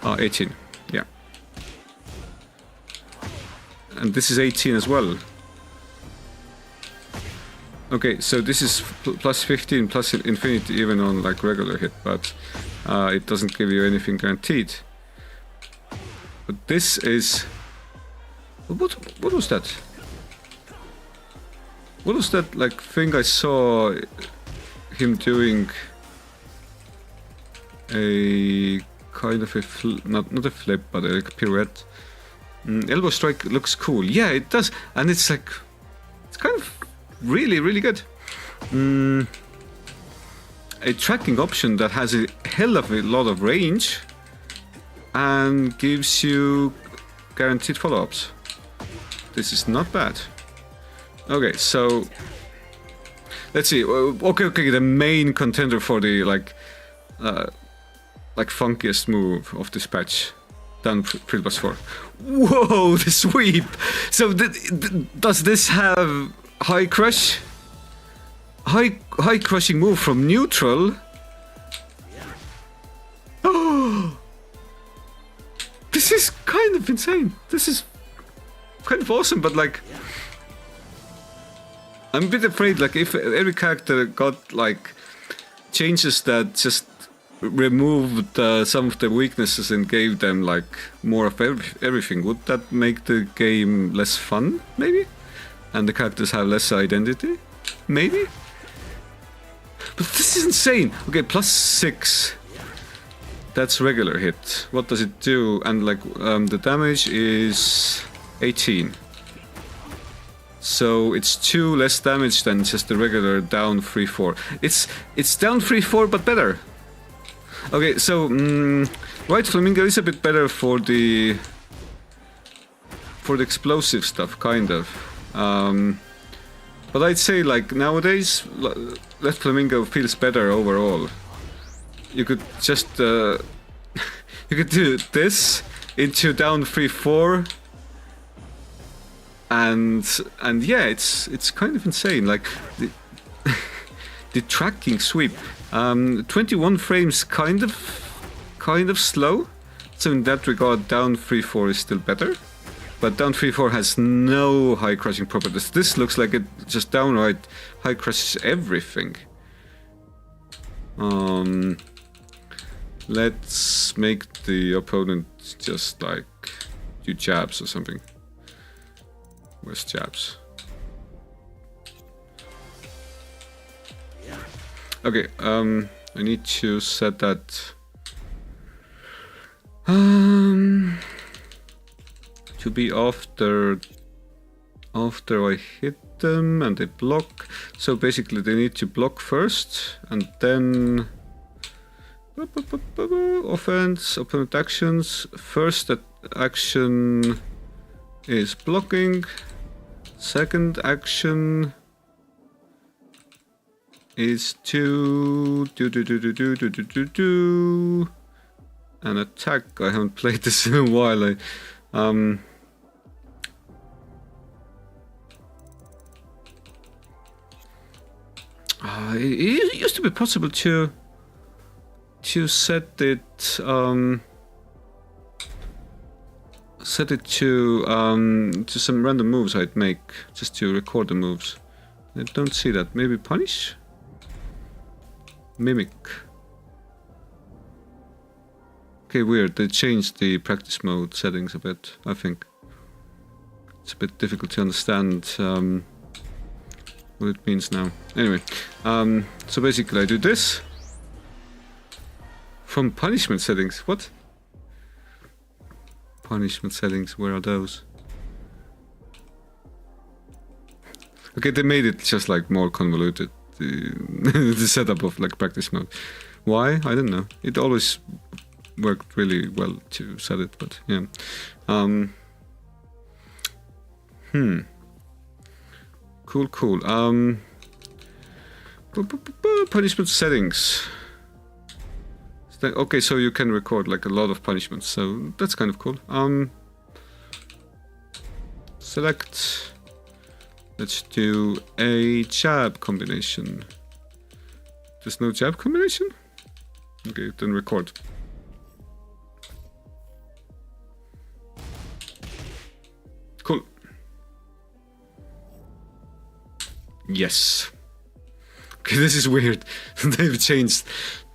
18. Yeah. And this is 18 as well. Okay, so this is +15 plus infinity even on like regular hit, but it doesn't give you anything guaranteed. But this is what was that? What was that like thing I saw him doing? A kind of a not a flip, but a pirouette. Elbow strike looks cool. Yeah, it does, and it's like it's kind of really, really good. A tracking option that has a hell of a lot of range and gives you guaranteed follow-ups. This is not bad. Okay, so let's see. Okay, the main contender for the like funkiest move of this patch, down +4. Whoa, the sweep! So does this have high crush? High crushing move from neutral? Oh! This is kind of insane. This is kind of awesome, but like, I'm a bit afraid, like, if every character got like changes that just removed some of the weaknesses and gave them like more of everything, would that make the game less fun, maybe? And the characters have less identity, maybe? But this is insane. Okay, +6. That's regular hit. What does it do? And like the damage is 18. So it's 2 less damage than just the regular down 3-4. It's down 3-4 but better. Okay, so White Flamingo is a bit better for the explosive stuff, kind of. But I'd say like nowadays, Left Flamingo feels better overall. You could just you could do this into down 3-4, and yeah, it's kind of insane. Like the tracking sweep, 21 frames, kind of slow. So in that regard, down 3-4 is still better. But down 3-4 has no high crushing properties. This looks like it just downright high crushes everything. Let's make the opponent just like do jabs or something. Where's jabs? Okay, I need to set that to be after I hit them and they block. So basically they need to block first and then offense, opponent actions. First action is blocking. Second action is to do an attack. I haven't played this in a while. It used to be possible to set it to some random moves I'd make, just to record the moves. I don't see that. Maybe punish? Mimic. Okay, weird. They changed the practice mode settings a bit, I think. It's a bit difficult to understand what it means now. Anyway, so basically I do this. From punishment settings, what? Punishment settings, where are those? Okay, they made it just like more convoluted, the setup of like practice mode. Why? I don't know. It always worked really well to set it, but yeah. Cool. Punishment settings. Okay, so you can record like a lot of punishments, so that's kind of cool. Select. Let's do a jab combination. There's no jab combination? Okay, then record. Cool. Yes. Okay, this is weird. They've changed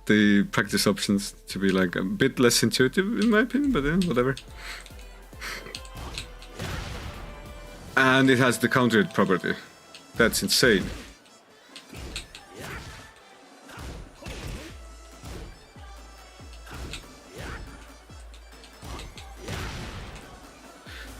the practice options to be like a bit less intuitive in my opinion, but yeah, whatever. And it has the counter hit property. That's insane.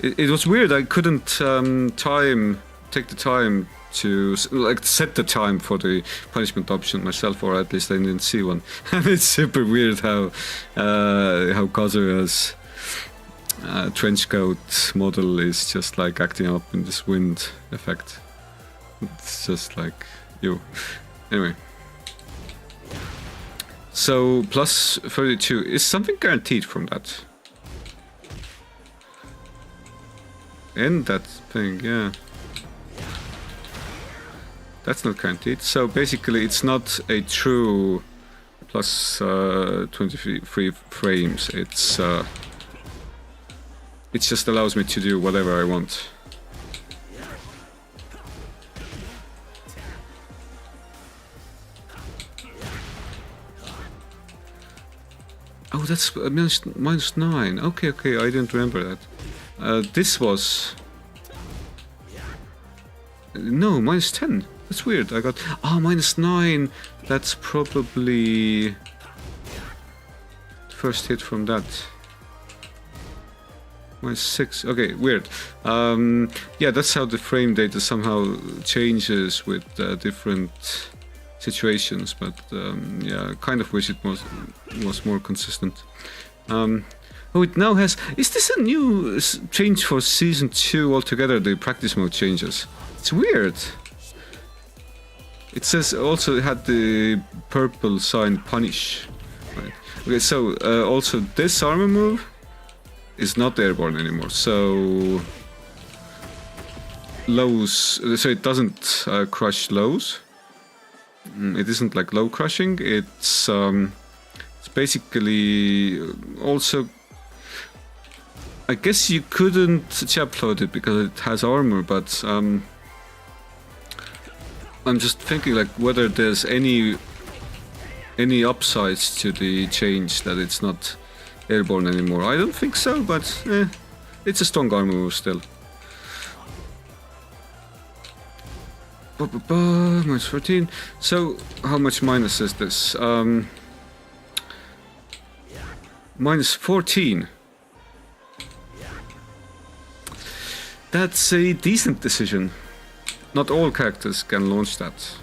It was weird. I couldn't take the time to like set the time for the punishment option myself, or at least I didn't see one. And it's super weird how Kazuya's trench coat model is just like acting up in this wind effect. It's just like anyway. So plus 32 is something guaranteed from that. In that thing, yeah. That's not guaranteed. So basically it's not a true plus 23 frames. It just allows me to do whatever I want. Oh, that's minus 9. Okay, I didn't remember that. This was... No, minus 10. That's weird. I got... minus 9. That's probably... first hit from that. Minus 6. Okay, weird. Yeah, that's how the frame data somehow changes with different situations, but yeah, kind of wish it was more consistent. It now has... Is this a new change for Season 2 altogether, the practice mode changes? It's weird. It says also it had the purple sign punish. Right. Okay, so also this armor move is not airborne anymore, so lows, so it doesn't crush lows. It isn't like low crushing, it's basically also... I guess you couldn't jab load it because it has armor, but I'm just thinking like whether there's any upsides to the change that it's not airborne anymore. I don't think so, but it's a strong armor move still. Minus 14. So how much minus is this? Minus 14. That's a decent decision. Not all characters can launch that.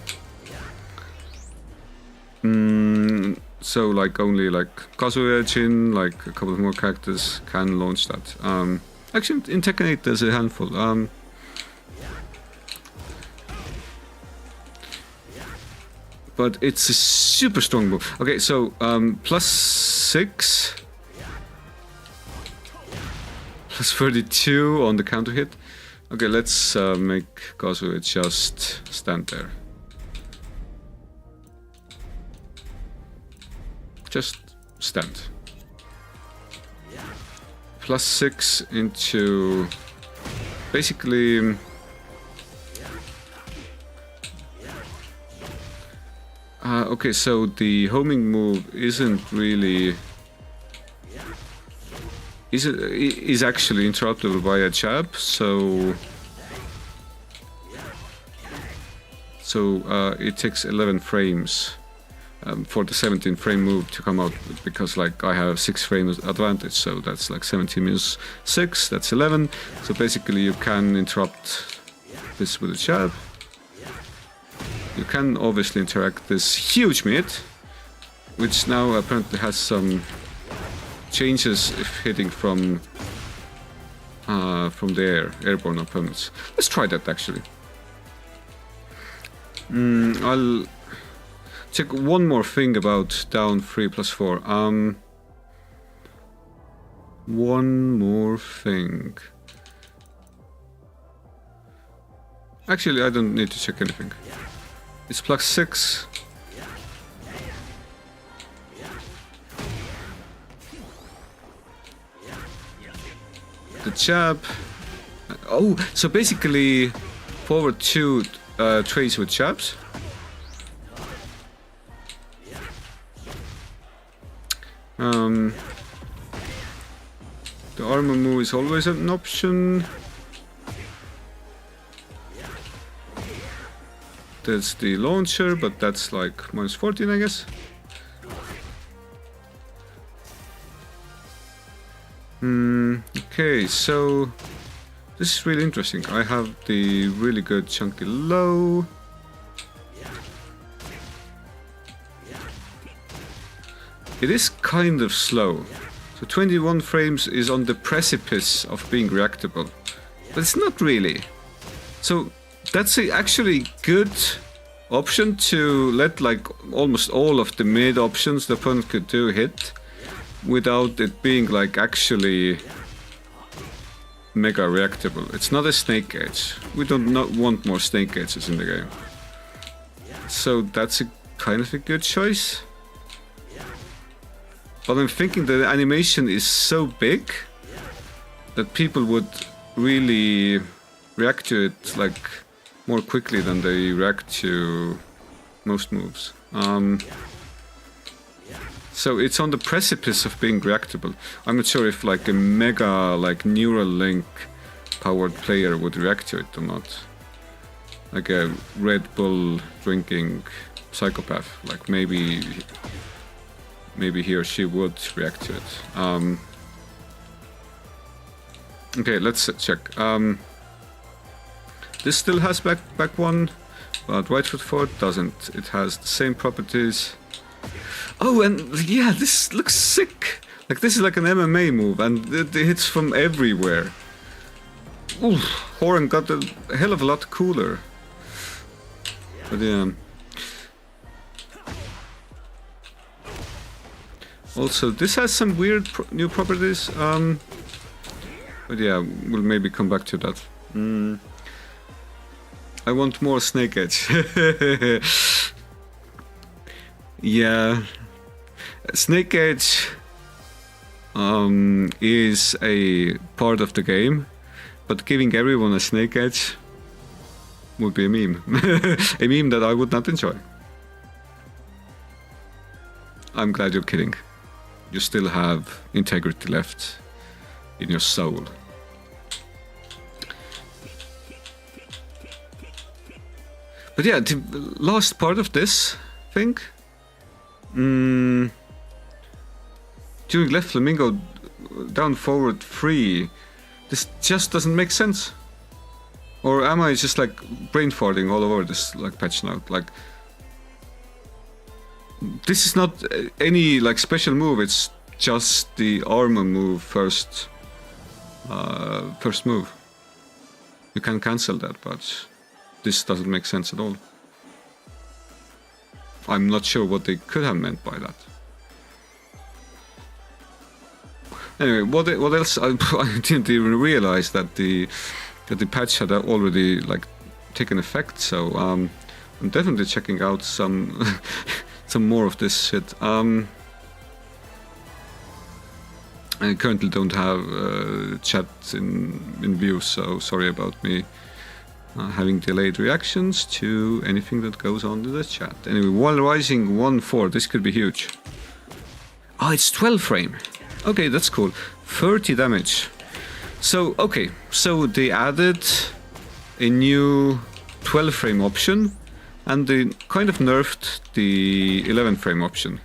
So like only like Kazuya, Jin, like a couple of more characters can launch that. Actually in Tekken 8 there's a handful. But it's a super strong move. Okay, so plus 6, plus 32 on the counter hit. Okay, let's make Kazuya just stand there. Just stand. Plus 6 into basically. Okay, so the homing move isn't really... is actually interruptible by a jab, so it takes 11 frames for the 17 frame move to come out, because like I have 6 frames advantage, so that's like 17 minus 6, that's 11. So basically you can interrupt this with a jab. You can obviously interact this huge mid, which now apparently has some changes if hitting from the airborne opponents. Let's try that actually. I'll check one more thing about down 3 plus 4. One more thing. Actually, I don't need to check anything. It's plus 6. The jab. Oh, so basically forward 2 trades with jabs. The armor move is always an option. There's the launcher, but that's like minus 14, I guess. Okay, so This is really interesting. I have the really good chunky low. It is kind of slow. So 21 frames is on the precipice of being reactable. But it's not really. So that's actually good option to let like almost all of the mid options the opponent could do hit without it being like actually mega reactable. It's not a snake edge. We don't not want more snake edges in the game. So that's a kind of a good choice. But I'm thinking that the animation is so big that people would really react to it like more quickly than they react to most moves. So it's on the precipice of being reactable. I'm not sure if like a mega like neural link powered player would react to it or not. Like a Red Bull drinking psychopath. Like maybe he or she would react to it. Okay, let's check. This still has back one, but right foot forward doesn't. It has the same properties. Oh, and yeah, this looks sick. Like this is like an MMA move, and it hits from everywhere. Ooh, Hwoarang got a hell of a lot cooler. But yeah. Also, this has some weird new properties. But yeah, we'll maybe come back to that. I want more snake edge. Yeah. Snake edge is a part of the game, but giving everyone a snake edge would be a meme. A meme that I would not enjoy. I'm glad you're kidding. You still have integrity left in your soul. But yeah, the last part of this thing. Doing left flamingo down forward 3. This just doesn't make sense. Or am I just like brain farting all over this like patch note? Like this is not any like special move, it's just the armor move first move. You can cancel that, but this doesn't make sense at all. I'm not sure what they could have meant by that. Anyway, what else? I didn't even realize that the patch had already like taken effect. So I'm definitely checking out some some more of this shit. I currently don't have chat in view, so sorry about me having delayed reactions to anything that goes on in the chat. Anyway, while rising 1-4, this could be huge. Oh, it's 12 frame. Okay, that's cool. 30 damage. So, okay, so they added a new 12 frame option and they kind of nerfed the 11 frame option.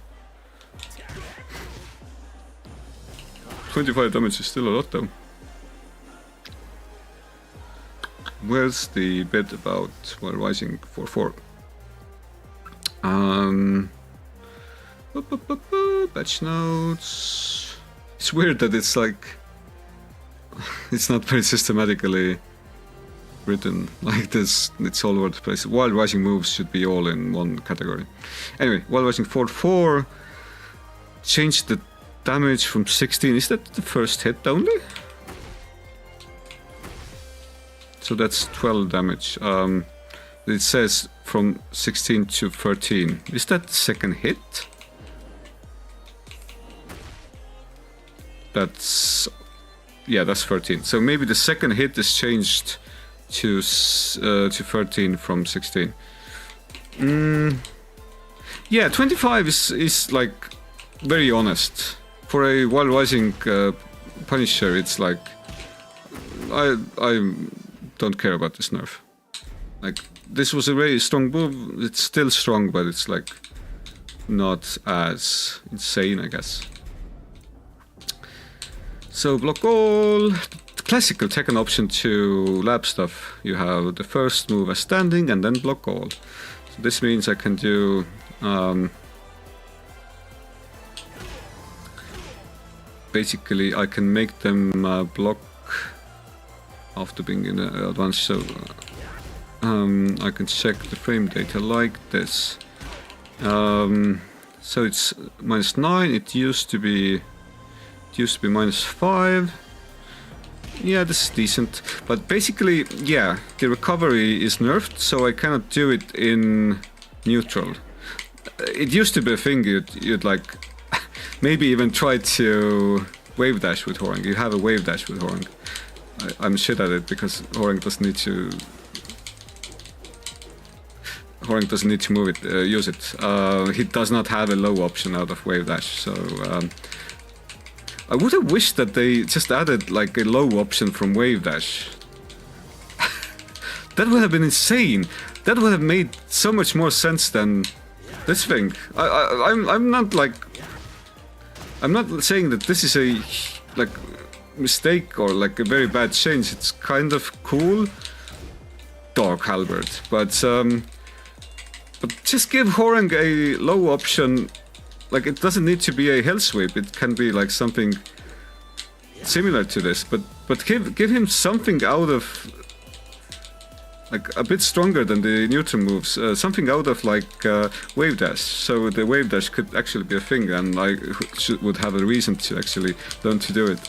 25 damage is still a lot though. Where's the bit about while rising 4-4? Patch notes. It's weird that it's like it's not very systematically written like this. It's all over the place. While rising moves should be all in one category. Anyway, while rising 4-4 changed the damage from 16. Is that the first hit only? So that's 12 damage. It says from 16 to 13. Is that the second hit? That's... yeah, that's 13. So maybe the second hit is changed to 13 from 16. Yeah, 25 is like very honest. For a while rising Punisher, it's like I don't care about this nerf. Like this was a very strong move. It's still strong, but it's like not as insane, I guess. So block all. classical Tekken option to lab stuff. You have the first move as standing and then block all. So this means I can do basically I can make them block after being in advance. So I can check the frame data like this. So it's -9. It used to be -5. Yeah, this is decent. But basically, yeah, the recovery is nerfed, so I cannot do it in neutral. It used to be a thing you'd like maybe even try to wave dash with Hwoarang. You have a wave dash with Hwoarang. I'm shit at it because Hwoarang doesn't need to. Hwoarang doesn't need to move it, use it. He does not have a low option out of wave dash, so I would have wished that they just added like a low option from wave dash. That would have been insane. That would have made so much more sense than this thing. I'm not like. I'm not saying that this is a like mistake or like a very bad change. It's kind of cool, dog halberd, but just give Hwoarang a low option. Like it doesn't need to be a hell sweep. It can be like something similar to this, but give him something out of like a bit stronger than the neutral moves. Something out of like wave dash. So the wave dash could actually be a thing, and I would have a reason to actually learn to do it.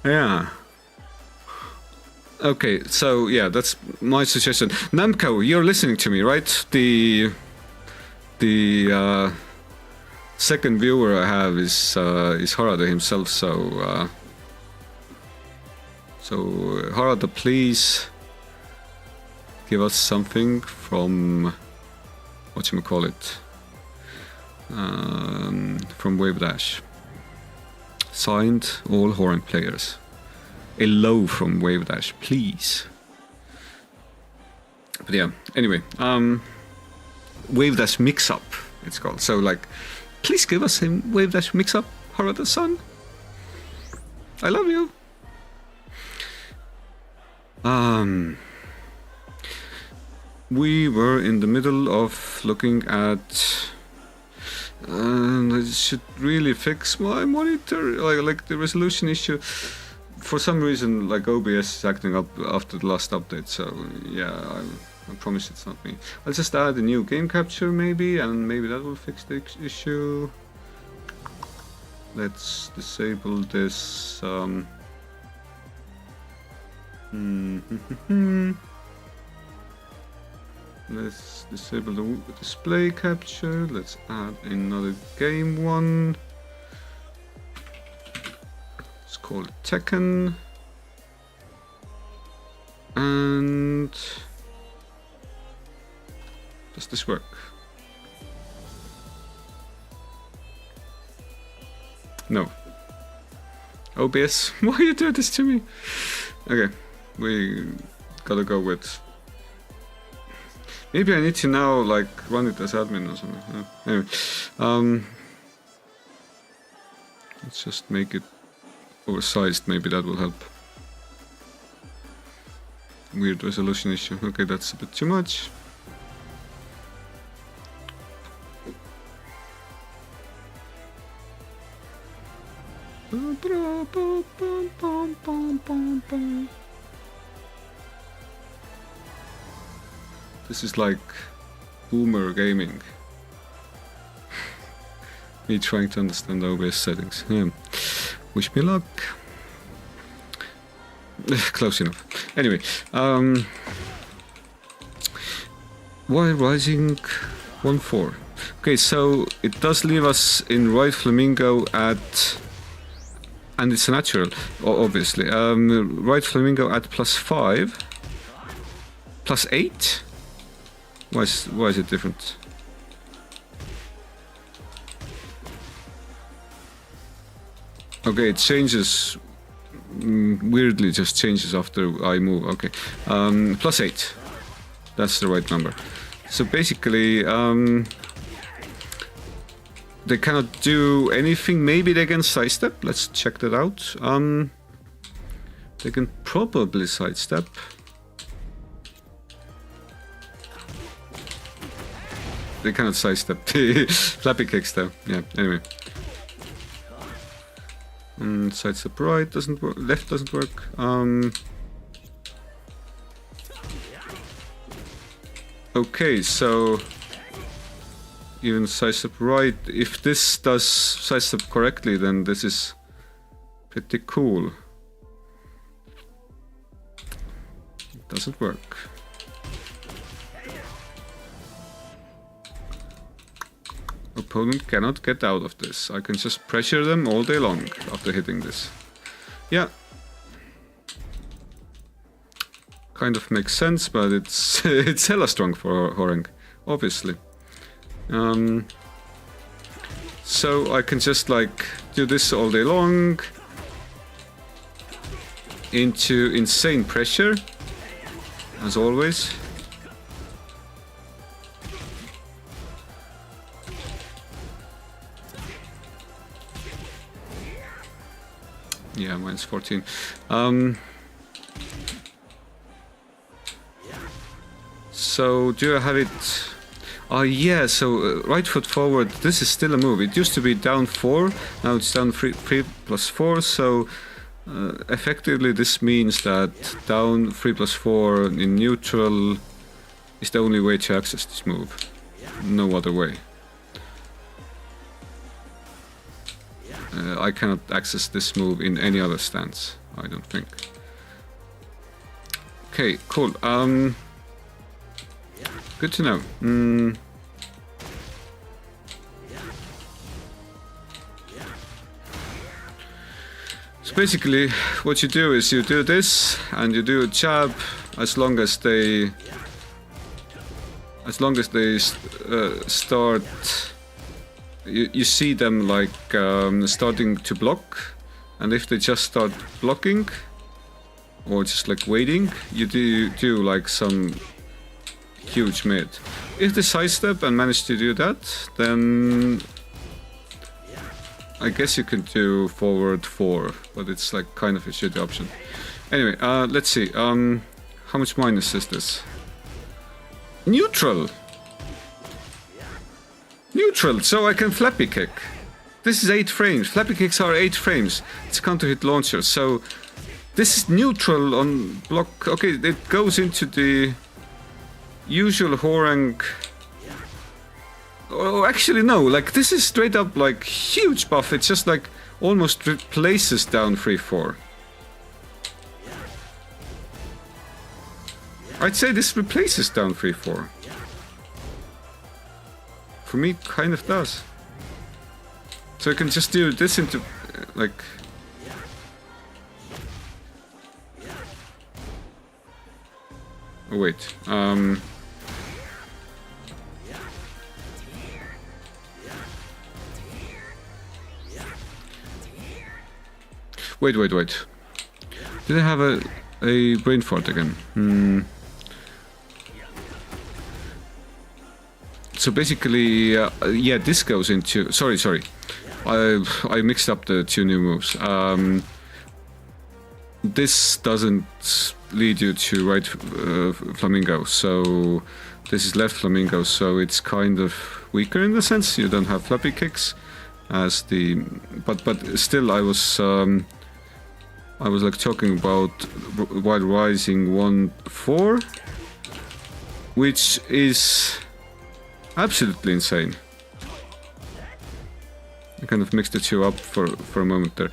Yeah. Okay, so yeah, that's my suggestion. Namco, you're listening to me, right? The second viewer I have is Harada himself. So Harada, please give us something from whatchamacallit, from Wave Dash. Signed, all Hwoarang players. A low from Wave Dash, please. But yeah, anyway, Wave Dash Mix Up, it's called. So like, please give us a Wave Dash Mix Up, Harada-san. I love you. We were in the middle of looking at. And I should really fix my monitor, like the resolution issue. For some reason, like OBS is acting up after the last update, so yeah, I promise it's not me. I'll just add a new game capture maybe, and maybe that will fix the issue. Let's disable this. Let's disable the display capture. Let's add another game one. It's called Tekken. And does this work? No. OBS, why you do this to me? Okay, we gotta go with. Maybe I need to now like run it as admin or something. Anyway, let's just make it oversized. Maybe that will help. Weird resolution issue. Okay, that's a bit too much. This is like boomer gaming. Me trying to understand OBS settings. Yeah. Wish me luck. Close enough. Anyway, why Rising 1-4? Okay, so it does leave us in Right Flamingo at, and it's a natural, obviously. Right Flamingo at +5, +8. Why is it different? Okay, it changes weirdly, just changes after I move. Okay, +8. That's the right number. So basically, they cannot do anything. Maybe they can sidestep. Let's check that out. They can probably sidestep. They cannot sidestep the flappy kicks though. Yeah, anyway. Sidestep right doesn't work, left doesn't work. Okay, so even sidestep right, if this does sidestep correctly, then this is pretty cool. It doesn't work. Opponent cannot get out of this. I can just pressure them all day long after hitting this. Yeah. Kind of makes sense, but it's it's hella strong for Hwoarang, obviously. So I can just like do this all day long into insane pressure, as always. Yeah, minus 14. So do I have it? Oh yeah, so right foot forward, this is still a move. It used to be down 4, now it's down 3 plus 4, so effectively this means that down 3 plus 4 in neutral is the only way to access this move. No other way. I cannot access this move in any other stance, I don't think. Okay, cool. Good to know. So basically, what you do is you do this, and you do a jab as long as they start. You see them like starting to block, and if they just start blocking or just like waiting, you do like some huge mid. If they sidestep and manage to do that, then I guess you can do forward 4, but it's like kind of a shitty option. Anyway, let's see. How much minus is this? Neutral! Neutral, so I can flappy kick. This is 8 frames. Flappy kicks are 8 frames. It's a counter hit launcher, so this is neutral on block. Okay, it goes into the usual Hwoarang. Oh, actually no, like this is straight up like huge buff. It's just like almost replaces down 3-4. I'd say this replaces down 3-4. For me, kind of does. So I can just do this into like. Oh wait. Wait. Did I have a brain fart again? So basically, yeah, this goes into. Sorry. I mixed up the two new moves. This doesn't lead you to right flamingo, so this is left flamingo, so it's kind of weaker in the sense you don't have flappy kicks as the. But still, I was like talking about while rising 1-4, which is absolutely insane. I kind of mixed the two up for a moment there.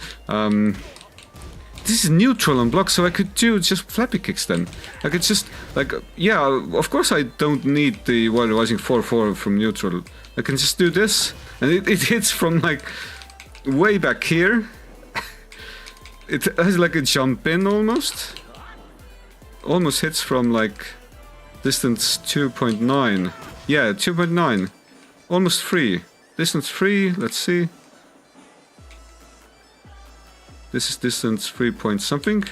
This is neutral on block, so I could do just flappy kicks then. I could just, like, yeah, of course I don't need the while rising 4-4 from neutral. I can just do this, and it hits from like way back here. It has like a jump in almost. Almost hits from like distance 2.9. Yeah, 2.9. Almost 3. Distance 3, let's see. This is distance 3 point something.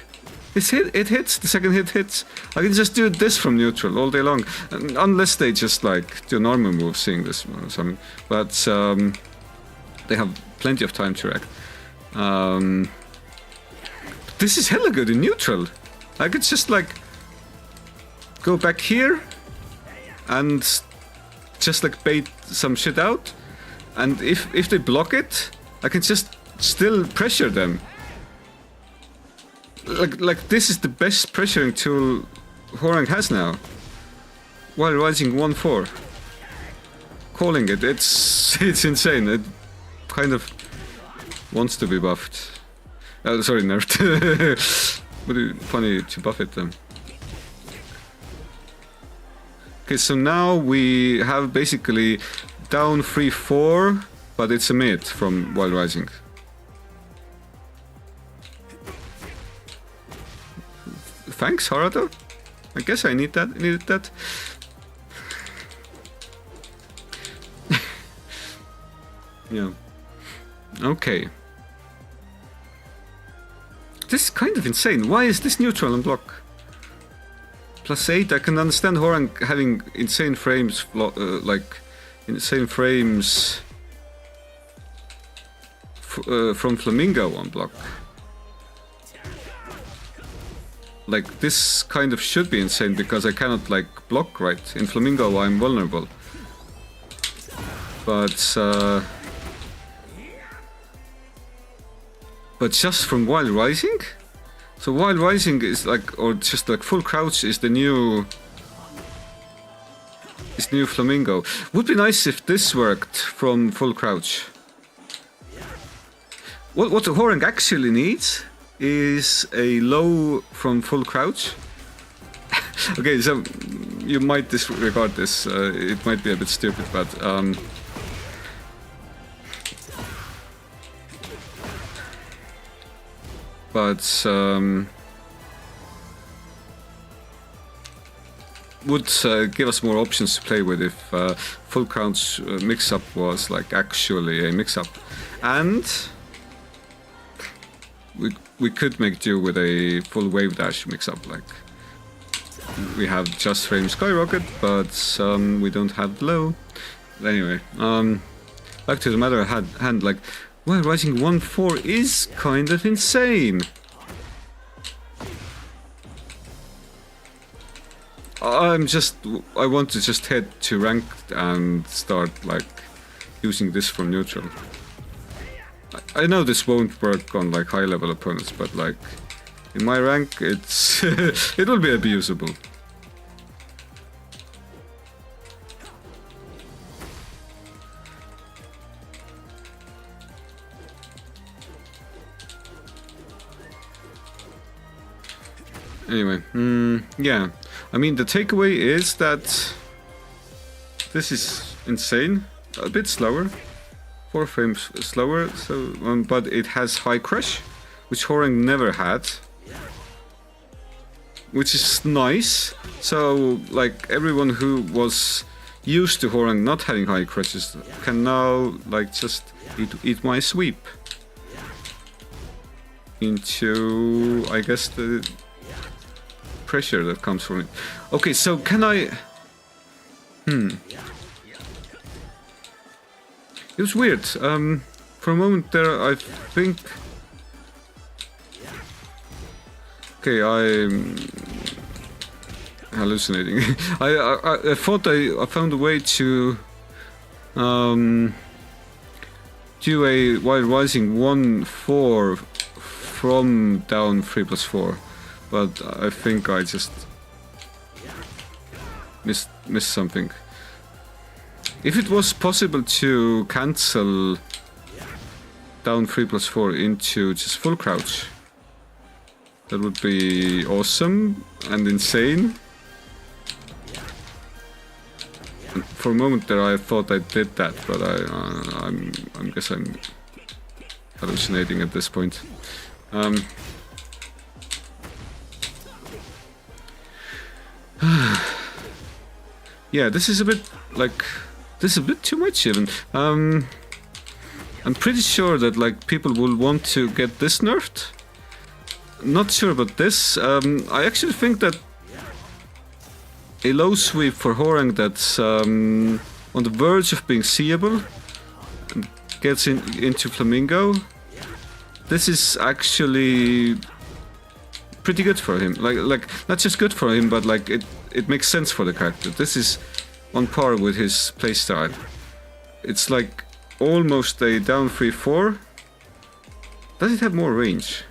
It hits, the second hit hits. I can just do this from neutral all day long. Unless they just like do normal moves seeing this or something. But They have plenty of time to react. This is hella good in neutral. I could just like go back here and just like bait some shit out, and if they block it, I can just still pressure them. Like this is the best pressuring tool Hwoarang has now. While rising 1-4. Calling it, it's insane. It kind of wants to be buffed. Sorry, nerfed. Would be funny to buff it then. Okay, so now we have basically down 3-4, but it's a mid from Wild Rising. Thanks, Harada. I guess I needed that. Yeah. Okay. This is kind of insane. Why is this neutral on block? +8. I can understand Hwoarang having insane frames, like insane frames from Flamingo on block. Like this kind of should be insane because I cannot like block right. In Flamingo I'm vulnerable. But just from Wild Rising? So Wild Rising is like, or just like full crouch is the new Flamingo. Would be nice if this worked from full crouch. What Hwoarang actually needs is a low from full crouch. Okay, so you might disregard this. It might be a bit stupid, but would give us more options to play with if full crouch mix-up was like actually a mix-up, and we could make do with a full wave dash mix-up. Like we have just frame skyrocket, but we don't have low. Anyway, back to the matter at hand. Like, Wild Rising 1-4 is kind of insane. I want to just head to ranked and start like using this from neutral. I know this won't work on like high level opponents, but like in my rank it's it will be abusable. Anyway, yeah. I mean, the takeaway is that this is insane. A bit slower, 4 frames slower. So, but it has high crush, which Hwoarang never had, which is nice. So, like everyone who was used to Hwoarang not having high crushes can now like just eat my sweep into, I guess, the pressure that comes from it. Okay, so can I... It was weird. For a moment there, I think... Okay, I'm hallucinating. I thought I found a way to do a Wild Rising 1-4 from down 3+4. But I think I just missed something. If it was possible to cancel down 3+4 into just full crouch, that would be awesome and insane. And for a moment there I thought I did that, but I guess I'm hallucinating at this point. Yeah, this is a bit too much even. I'm pretty sure that like people will want to get this nerfed. Not sure about this. I actually think that a low sweep for Hwoarang that's on the verge of being seeable, gets into Flamingo, this is actually pretty good for him. Like not just good for him, but like it makes sense for the character. This is on par with his playstyle. It's like almost a down 3-4. Does it have more range?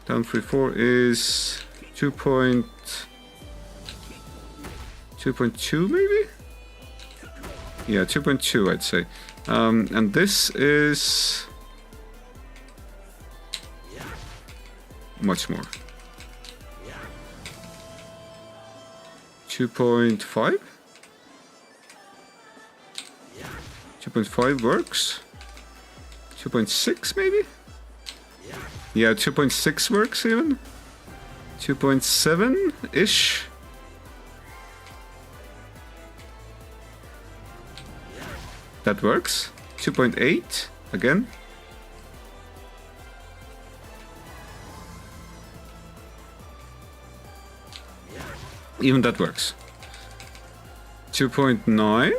Down 3-4 is 2.2 maybe? Yeah, 2.2 I'd say. And this is much more. 2.5? 2.5 works. 2.6 maybe? Yeah, 2.6 works even. 2.7-ish. That works. 2.8 again. Even that works. 2.9.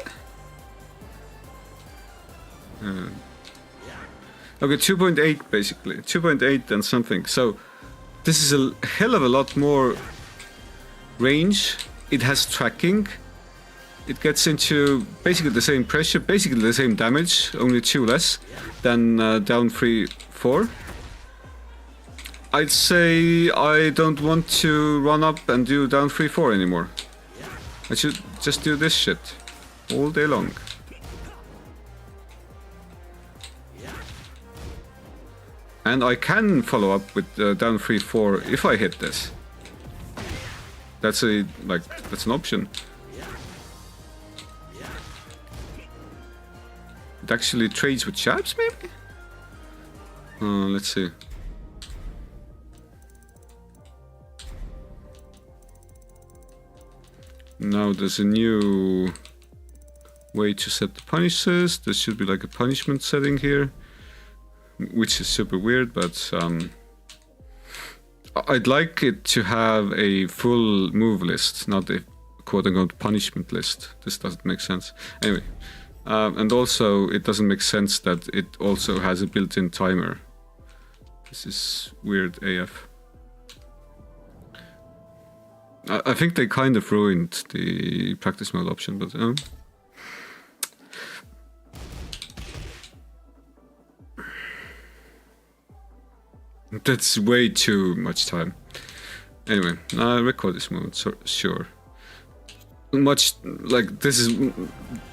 Okay, 2.8 basically. 2.8 and something. So this is a hell of a lot more range. It has tracking. It gets into basically the same pressure, basically the same damage, only 2 less than down 3-4. I'd say I don't want to run up and do down 3-4 anymore. I should just do this shit all day long. And I can follow up with down 3-4 if I hit this. That's an option. It actually trades with jabs, maybe? Let's see. Now there's a new way to set the punishes. There should be like a punishment setting here, which is super weird, but I'd like it to have a full move list, not a quote-unquote punishment list. This doesn't make sense. Anyway, and also it doesn't make sense that it also has a built-in timer. This is weird AF. I think they kind of ruined the practice mode option, but that's way too much time. Anyway, record this mode, so, sure. Much like this is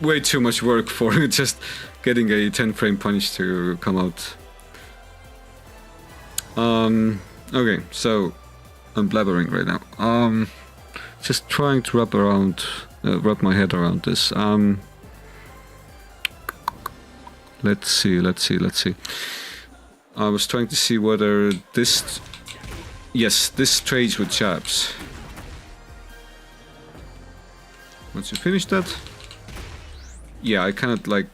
way too much work for just getting a 10-frame punish to come out. Okay, so I'm blabbering right now. Just trying to wrap my head around this. Let's see. I was trying to see whether this... Yes, this trades with jabs. Once you finish that... Yeah, I cannot like...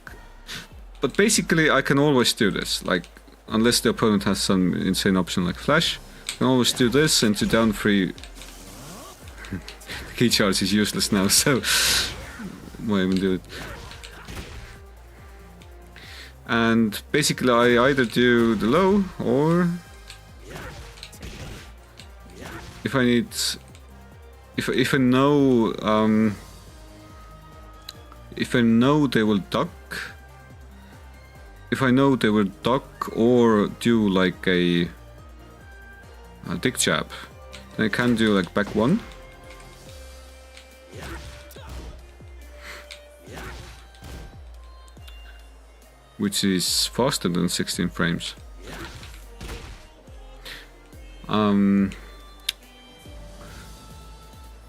But basically I can always do this. Like, unless the opponent has some insane option like flash, I can always do this into down 3... Key charge is useless now, so why even do it? And basically I either do the low, or if I need, if I know they will duck, or do like a dick jab, then I can do like back 1. Which is faster than 16 frames.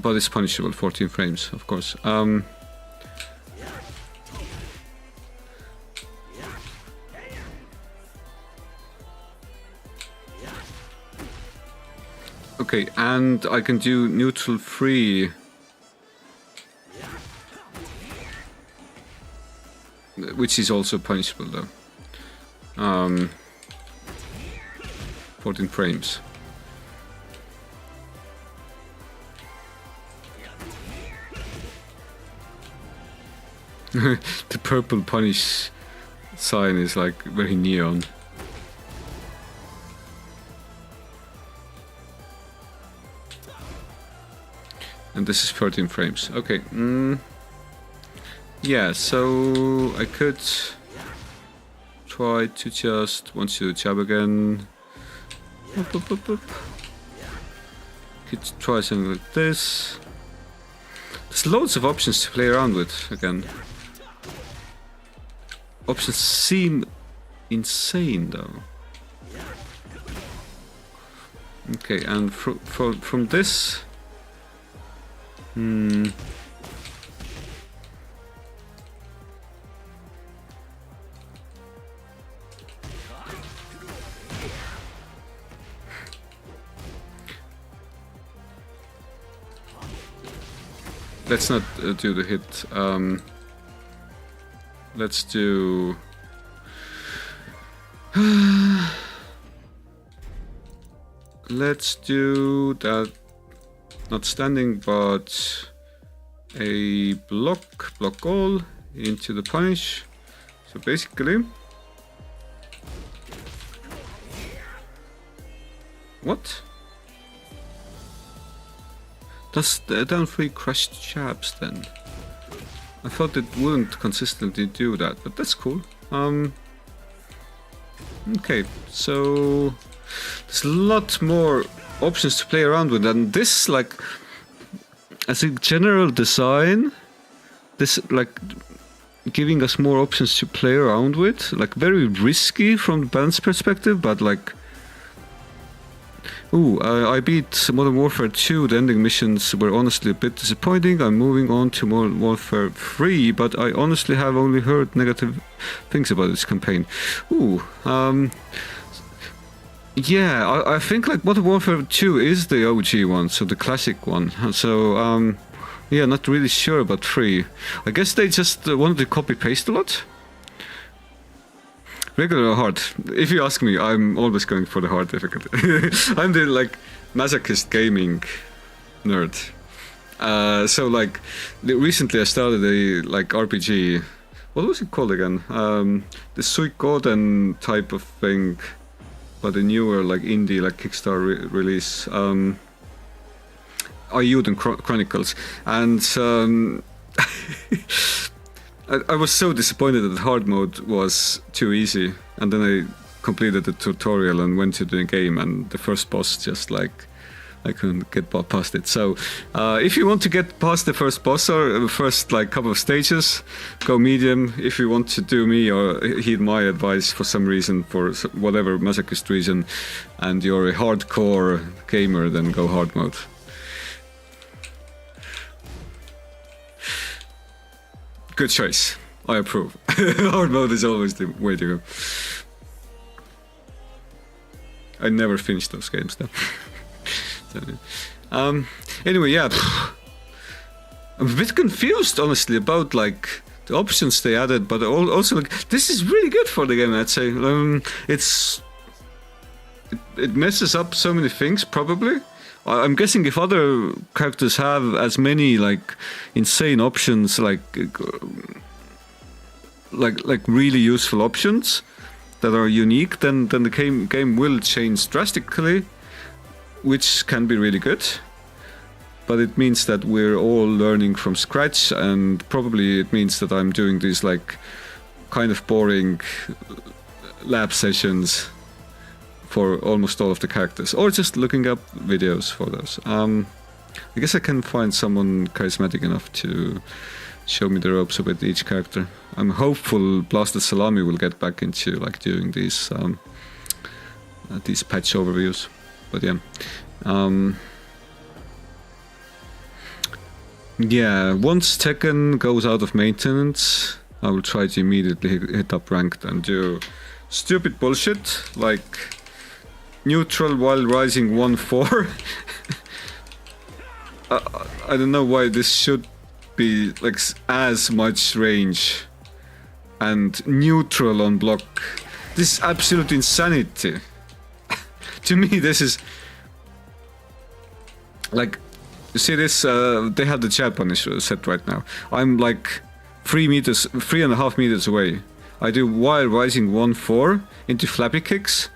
But it's punishable, 14 frames, of course. Okay, and I can do neutral free. Which is also punishable though. 14 frames. The purple punish sign is like very neon. And this is 13 frames. Okay. Yeah, so I could try to just, once you jab again, could try something like this. There's loads of options to play around with again. Options seem insane though. Okay, and from this, let's not do the hit. Let's do. Let's do that. Not standing, but a block all into the punish. So basically, what? Does the down 3 crushed jabs then? I thought it wouldn't consistently do that, but that's cool. Okay, so there's a lot more options to play around with, and this, like, as a general design, this, like, giving us more options to play around with, like, very risky from the balance perspective, but like, I beat Modern Warfare 2. The ending missions were honestly a bit disappointing. I'm moving on to Modern Warfare 3, but I honestly have only heard negative things about this campaign. Yeah, I think like Modern Warfare 2 is the OG one, so the classic one. So, yeah, not really sure about 3. I guess they just wanted to copy-paste a lot. Regular or hard? If you ask me, I'm always going for the hard difficulty. I'm the like masochist gaming nerd. So like recently I started a like RPG. What was it called again? The Suikoden type of thing, but a newer like indie like Kickstarter release. Ayuden Chronicles, and I was so disappointed that hard mode was too easy, and then I completed the tutorial and went to the game, and the first boss just like I couldn't get past it. So if you want to get past the first boss or the first like couple of stages, go medium. If you want to do me or heed my advice for some reason, for whatever masochist reason, and you're a hardcore gamer, then go hard mode. Good choice. I approve. Hard mode is always the way to go. I never finished those games though. Anyway, yeah. I'm a bit confused, honestly, about like the options they added, but also like this is really good for the game. I'd say it messes up so many things, probably. I'm guessing if other characters have as many like insane options, like really useful options that are unique, then the game will change drastically, which can be really good. But it means that we're all learning from scratch, and probably it means that I'm doing these like kind of boring lab sessions for almost all of the characters, or just looking up videos for those. I guess I can find someone charismatic enough to show me the ropes with each character. I'm hopeful Blasted Salami will get back into like doing these patch overviews. But yeah, yeah. Once Tekken goes out of maintenance, I will try to immediately hit up ranked and do stupid bullshit like neutral while rising 1-4. I don't know why this should be like as much range and neutral on block. This is absolute insanity. To me, this is like, you see this, they have the jab punish set right now. I'm like 3.5 meters away. I do while rising 1-4 into flappy kicks.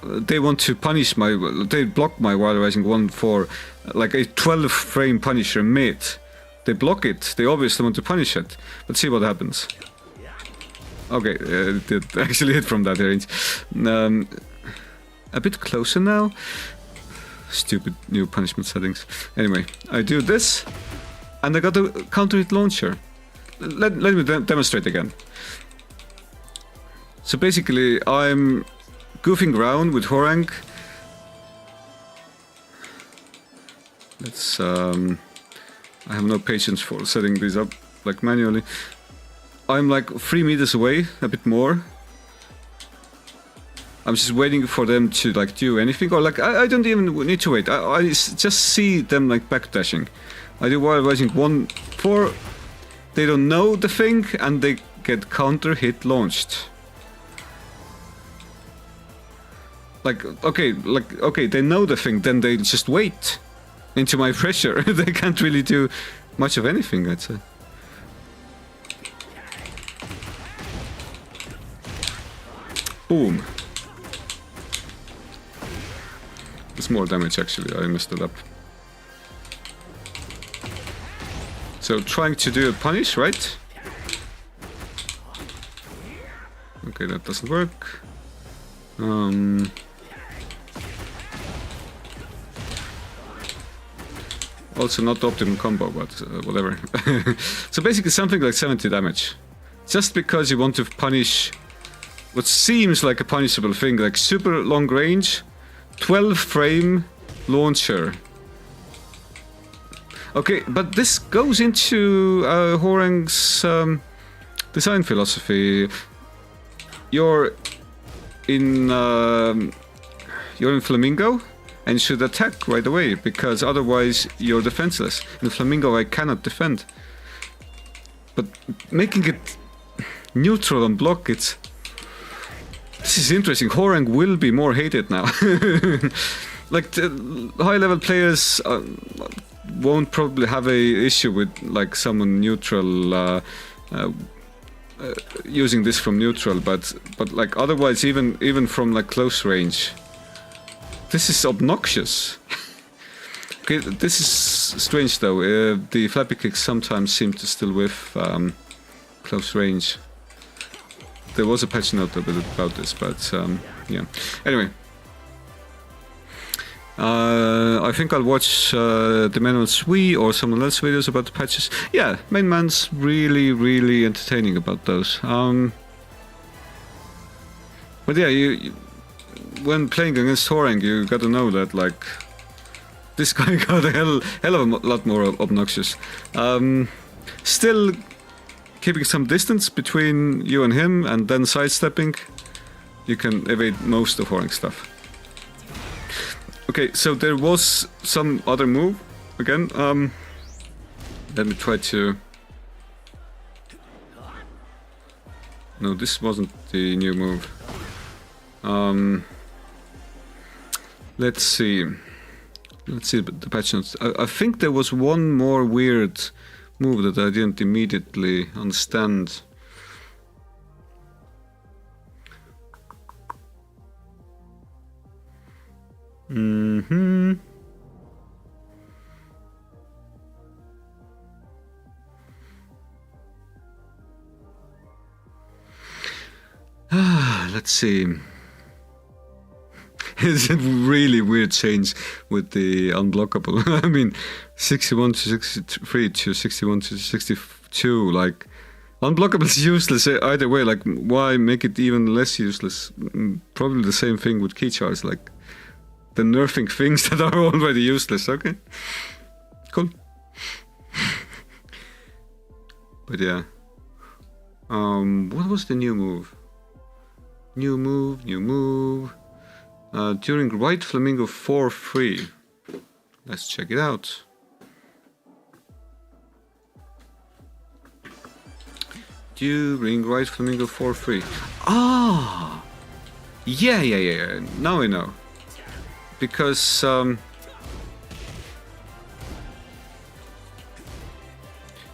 They want to punish my... They block my while rising 1-4, like a 12 frame punisher mid. They block it. They obviously want to punish it. But see what happens. Okay, it did actually hit from that range. A bit closer now. Stupid new punishment settings. Anyway, I do this, and I got the counter hit launcher. Let me demonstrate again. So basically, I'm goofing around with Hwoarang. Let's. I have no patience for setting these up like manually. I'm like 3 meters away, a bit more. I'm just waiting for them to like do anything, or like I don't even need to wait. I just see them like backdashing. I do while rising 1-4. They don't know the thing, and they get counter hit launched. Like okay, they know the thing. Then they just wait into my pressure. They can't really do much of anything, I'd say. Boom. It's more damage actually, I messed it up. So trying to do a punish, right? Okay, that doesn't work. Also not the optimum combo, but whatever. So basically something like 70 damage. Just because you want to punish what seems like a punishable thing, like super long range, 12 frame launcher. Okay, but this goes into Hwoarang's design philosophy. You're in Flamingo and should attack right away, because otherwise you're defenseless. In Flamingo I cannot defend. But making it neutral on block, this is interesting. Hwoarang will be more hated now. Like the high level players won't probably have a issue with like someone neutral using this from neutral, but like otherwise even from like close range, this is obnoxious. Okay, this is strange though. The flappy kicks sometimes seem to still whiff close range. There was a patch note about this, but yeah. Anyway, I think I'll watch the Main Man's Wii or someone else's videos about the patches. Yeah, Main Man's really entertaining about those. But yeah, you when playing against Hwoarang, you gotta know that like this guy got a hell of a lot more obnoxious. Still keeping some distance between you and him, and then sidestepping, you can evade most of Hwoarang's stuff. Okay, so there was some other move again. Let me try to. No, this wasn't the new move. Let's see. Let's see the patch notes. I think there was one more weird move that I didn't immediately understand. Let's see. It's a really weird change with the unblockable. I mean, 61 to 63 to 61 to 62, like, unblockable is useless either way. Like, why make it even less useless? Probably the same thing with key charge, like, the nerfing things that are already useless. Okay, cool. But yeah, what was the new move? New move. During right flamingo 4-3. Let's check it out. During right flamingo 4-3. Ah! Yeah. Now I know. Because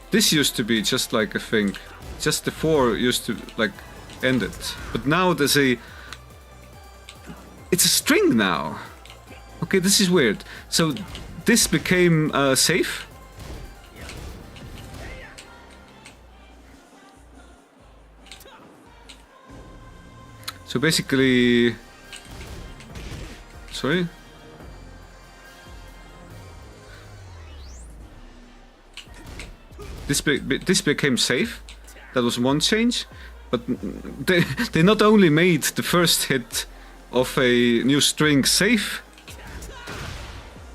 this used to be just like a thing. Just the 4 used to like ended. But now there's a... It's a string now. Okay, this is weird. So this became safe. So basically... Sorry? This became safe. That was one change. But they not only made the first hit of a new string safe,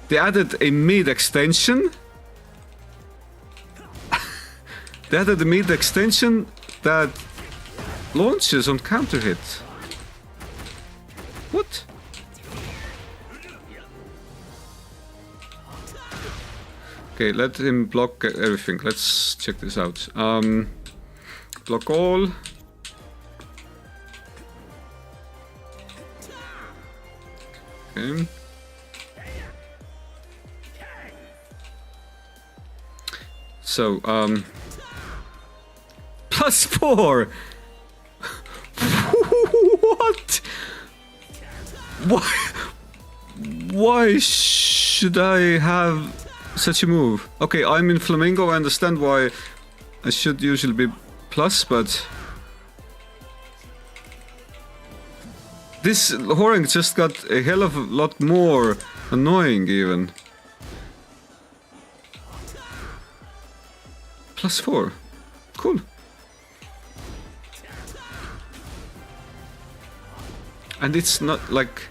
they added a mid extension. They added a mid extension that launches on counter hit. What? Okay, let him block everything. Let's check this out. Block all. Okay. So, +4! What? Why should I have such a move? Okay, I'm in Flamingo, I understand why I should usually be plus, but... This Hwoarang just got a hell of a lot more annoying, even. +4. Cool. And it's not like...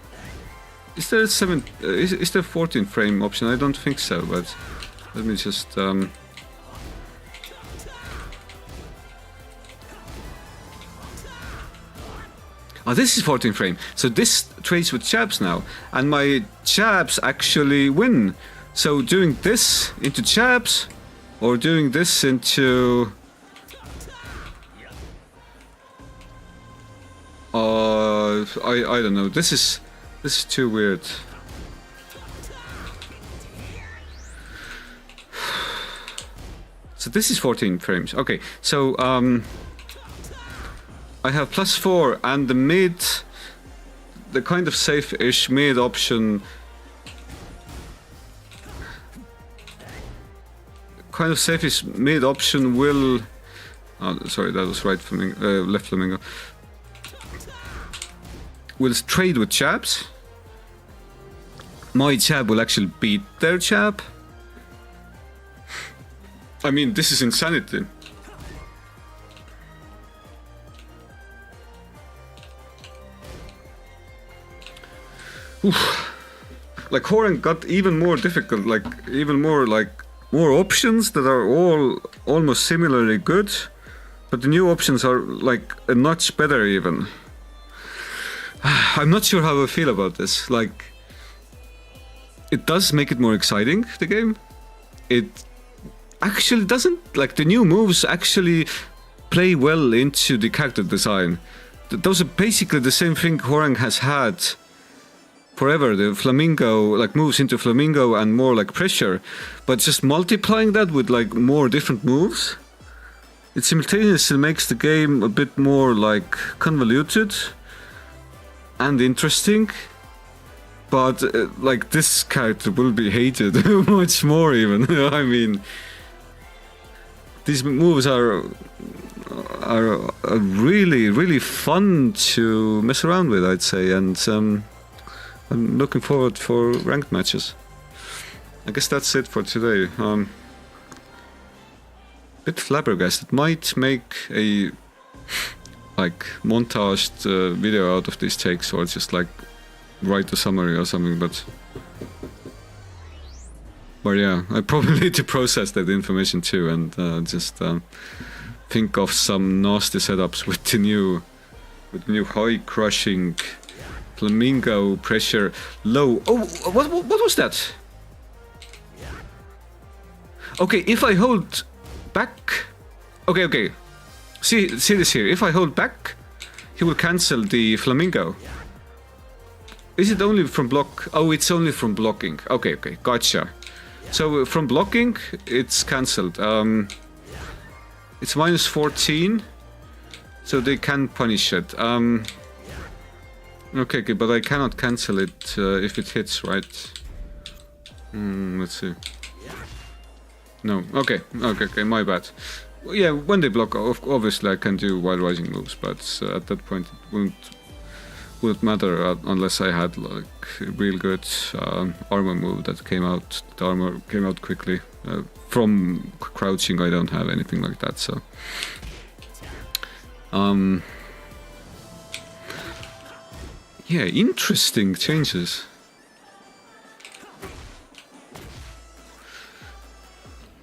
Is there is there 14 frame option? I don't think so, but let me just Oh, this is 14 frame. So this trades with jabs now, and my jabs actually win. So doing this into jabs, or doing this into I don't know. This is too weird. So this is 14 frames. Okay, so I have +4 and the mid, the kind of safe-ish mid option. Kind of safe-ish mid option will. Oh, sorry, that was right flamingo, left flamingo. Will trade with jabs. My jab will actually beat their jab. I mean, this is insanity. Oof. Like Hwoarang got even more difficult, like even more more options that are all almost similarly good, but the new options are like a notch better even. I'm not sure how I feel about this. Like, it does make it more exciting, the game. It actually doesn't. Like, the new moves actually play well into the character design. Those are basically the same thing Hwoarang has had forever. The flamingo, like, moves into flamingo and more like pressure, but just multiplying that with like more different moves, it simultaneously makes the game a bit more like convoluted and interesting. But like, this character will be hated much more even. I mean, these moves are really, really fun to mess around with, I'd say, and I'm looking forward for ranked matches. I guess that's it for today. Bit flabbergasted. Might make a like montaged video out of these takes, or just like write a summary or something, but yeah, I probably need to process that information too, and just think of some nasty setups with the new high crushing flamingo pressure low. Oh, what was that? Okay, if I hold back, okay. See this here. If I hold back, he will cancel the flamingo. Is it only from block? Oh, it's only from blocking. Okay, gotcha. So from blocking, it's cancelled. It's -14. So they can punish it. Okay, but I cannot cancel it if it hits, right? Let's see. No. Okay, my bad. Well, yeah, when they block, obviously I can do Wild Rising moves, but at that point it wouldn't matter unless I had like a real good armor move that came out. The armor came out quickly. From crouching, I don't have anything like that, so. Yeah, interesting changes.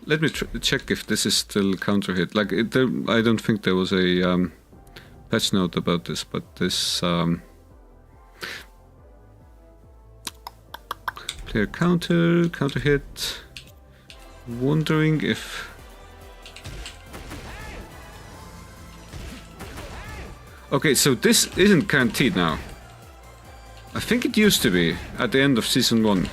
Let me check if this is still counter hit. Like, I don't think there was a patch note about this, but this player counter hit. Wondering if. Okay, so this isn't guaranteed now. I think it used to be at the end of season 1.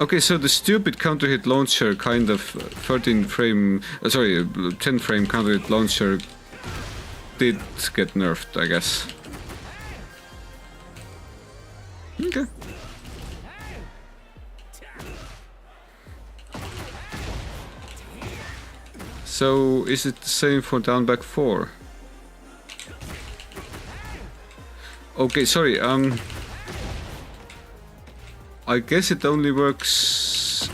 Okay, so the stupid counter hit launcher kind of 10 frame counter hit launcher did get nerfed, I guess. Okay. So is it the same for down back 4? Okay, sorry, I guess it only works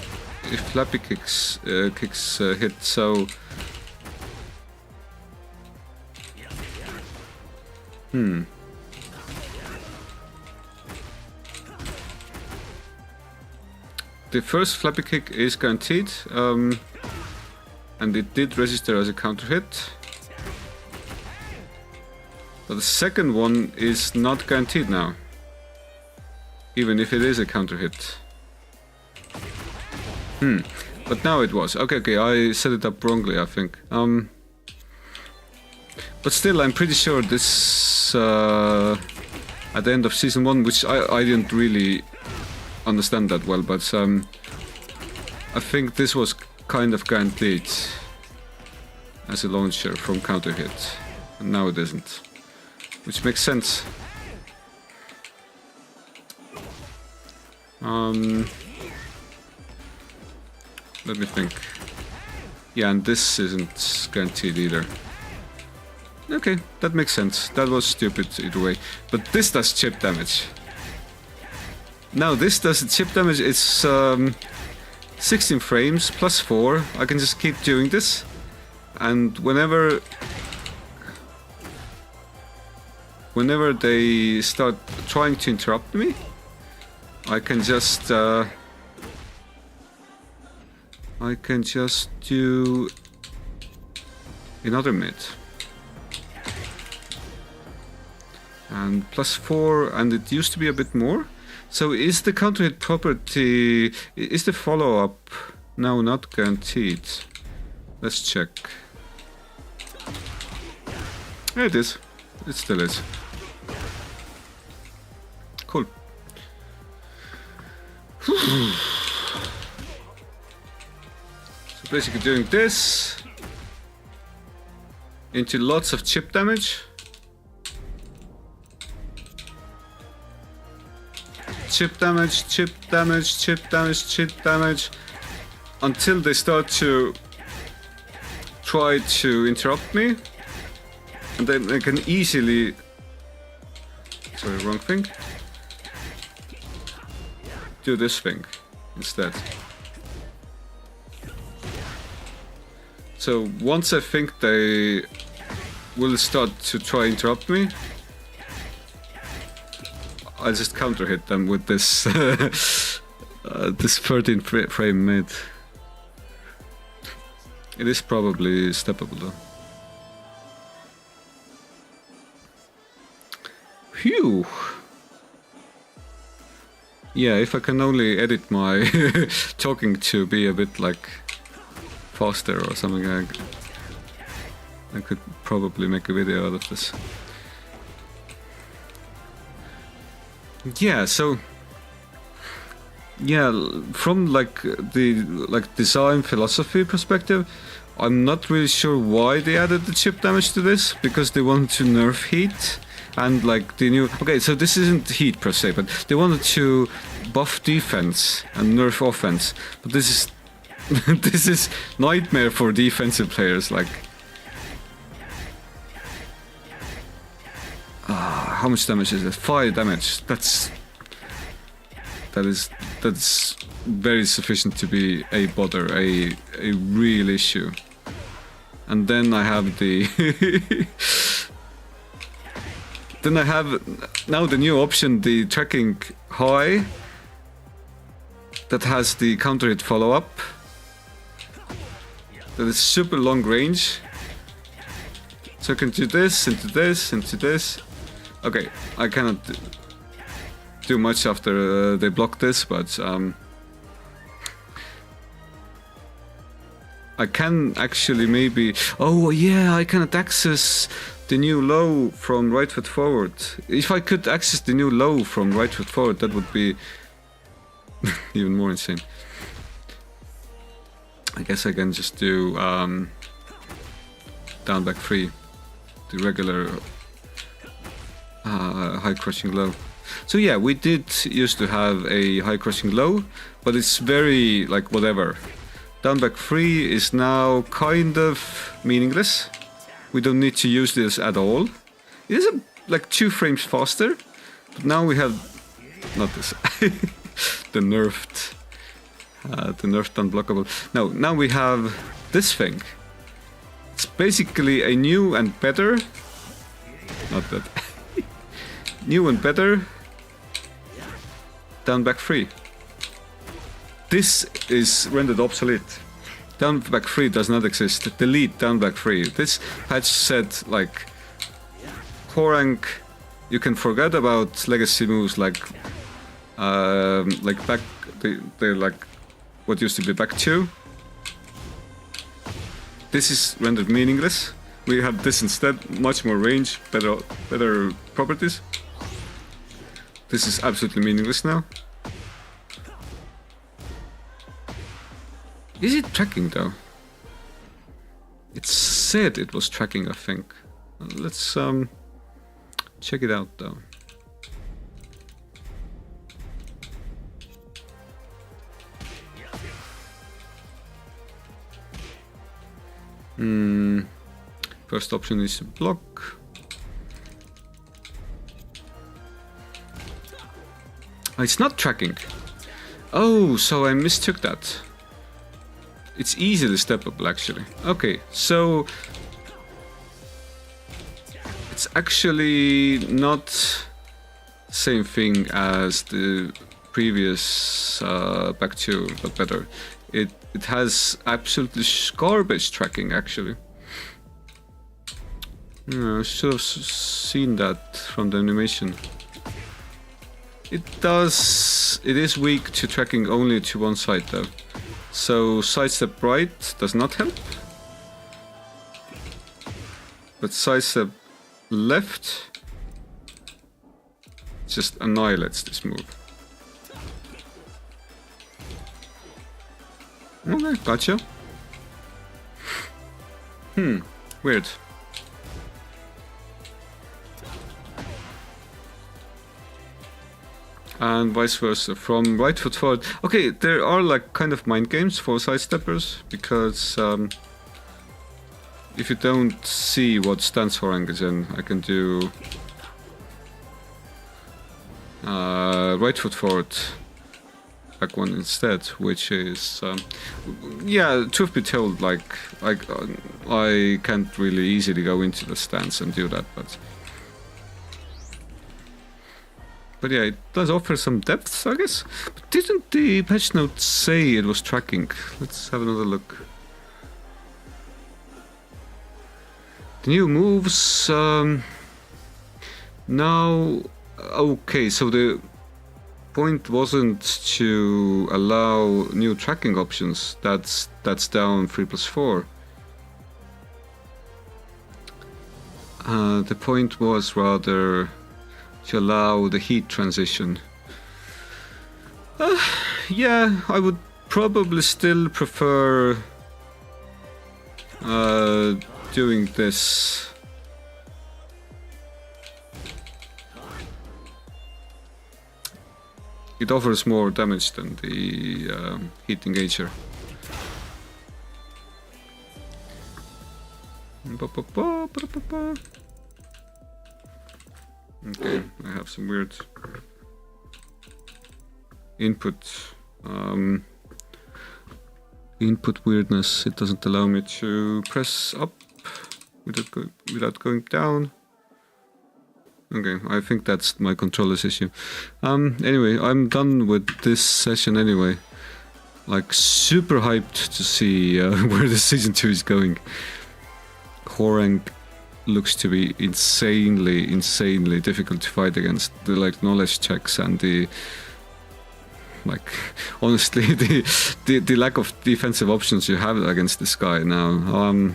if flappy kicks hit, so... The first flappy kick is guaranteed, and it did register as a counter hit. But the second one is not guaranteed now, even if it is a counter hit. But now it was. Okay, I set it up wrongly, I think. But still, I'm pretty sure this at the end of season 1, which I didn't really understand that well, but I think this was kind of guaranteed as a launcher from counter hit, and now it isn't. Which makes sense. Let me think. Yeah, and this isn't guaranteed either. Okay, that makes sense. That was stupid either way. But this does chip damage. Now this does chip damage. It's 16 frames plus 4. I can just keep doing this. And whenever they start trying to interrupt me, I can just do another mid. And plus 4, and it used to be a bit more. So is the counter hit property, is the follow-up now not guaranteed? Let's check. It is. It still is. Cool. So basically doing this into lots of chip damage. Chip damage, chip damage, chip damage, chip damage, until they start to try to interrupt me, and then I can easily, sorry, wrong thing, do this thing instead. So once I think they will start to try and interrupt me, I'll just counter hit them with this this 13 frame mid. It is probably steppable though. Phew. Yeah, if I can only edit my talking to be a bit like faster or something, I could probably make a video out of this. Yeah, so yeah, from like the design philosophy perspective, I'm not really sure why they added the chip damage to this, because they wanted to nerf heat and like the new. Okay, so this isn't heat per se, but they wanted to buff defense and nerf offense. But this is this is nightmare for defensive players. Like, how much damage is it? 5 damage. That's very sufficient to be a bother, a real issue. And then I have the then I have now the new option, the tracking high, that has the counter hit follow up. That is super long range. So I can do this, into this, into this. Okay, I cannot do much after they block this, but I can actually maybe. Oh yeah, I cannot access the new low from right foot forward. If I could access the new low from right foot forward, that would be even more insane. I guess I can just do down back 3, the regular high crushing low. So yeah, we did used to have a high crushing low, but it's very like whatever. Down back 3 is now kind of meaningless. We don't need to use this at all. It is like 2 frames faster, but now we have not this the nerfed unblockable. No, now we have this thing. It's basically a new and better, not that, new and better down back 3. This is rendered obsolete. Down back 3 does not exist. Delete down back 3. This patch said like, Hwoarang, you can forget about legacy moves like back, they're like what used to be back 2. This is rendered meaningless. We have this instead, much more range, better properties. This is absolutely meaningless now. Is it tracking though? It said it was tracking, I think. Let's check it out though. First option is block. Oh, it's not tracking. Oh, so I mistook that. It's easily steppable actually. Okay, so it's actually not same thing as the previous back 2, but better. It has absolutely garbage tracking actually. I should have seen that from the animation. It is weak to tracking only to one side though. So sidestep right does not help. But sidestep left just annihilates this move. Okay, gotcha. Weird. And vice versa, from right foot forward. Okay, there are like kind of mind games for sidesteppers, because if you don't see what stance Hwoarang is in, I can do right foot forward back 1 instead, which is yeah, truth be told, like I can't really easily go into the stance and do that, but yeah, it does offer some depth, I guess. But didn't the patch note say it was tracking? Let's have another look. The new moves now. Okay, so the point wasn't to allow new tracking options. That's down 3+4. The point was rather to allow the heat transition. Yeah, I would probably still prefer doing this. It offers more damage than the heat engager. Okay, I have some weird input. Input weirdness. It doesn't allow me to press up without going down. Okay, I think that's my controller's issue. Anyway, I'm done with this session anyway. Like, super hyped to see where the season 2 is going. Hwoarang looks to be insanely difficult to fight against. The like knowledge checks and the like, honestly, the lack of defensive options you have against this guy now.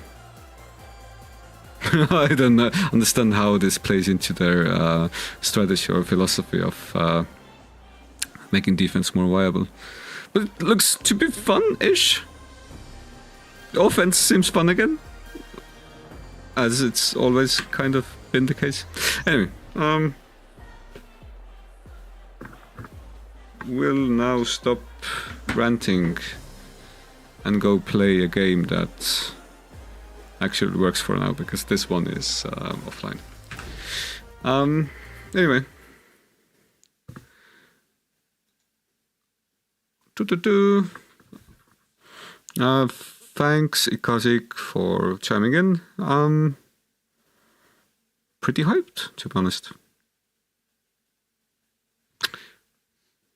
I don't understand how this plays into their strategy or philosophy of making defense more viable. But it looks to be fun-ish. The offense seems fun again, as it's always kind of been the case. Anyway, we'll now stop ranting and go play a game that actually works for now, because this one is offline. Anyway. Thanks Ikazik for chiming in. Pretty hyped, to be honest.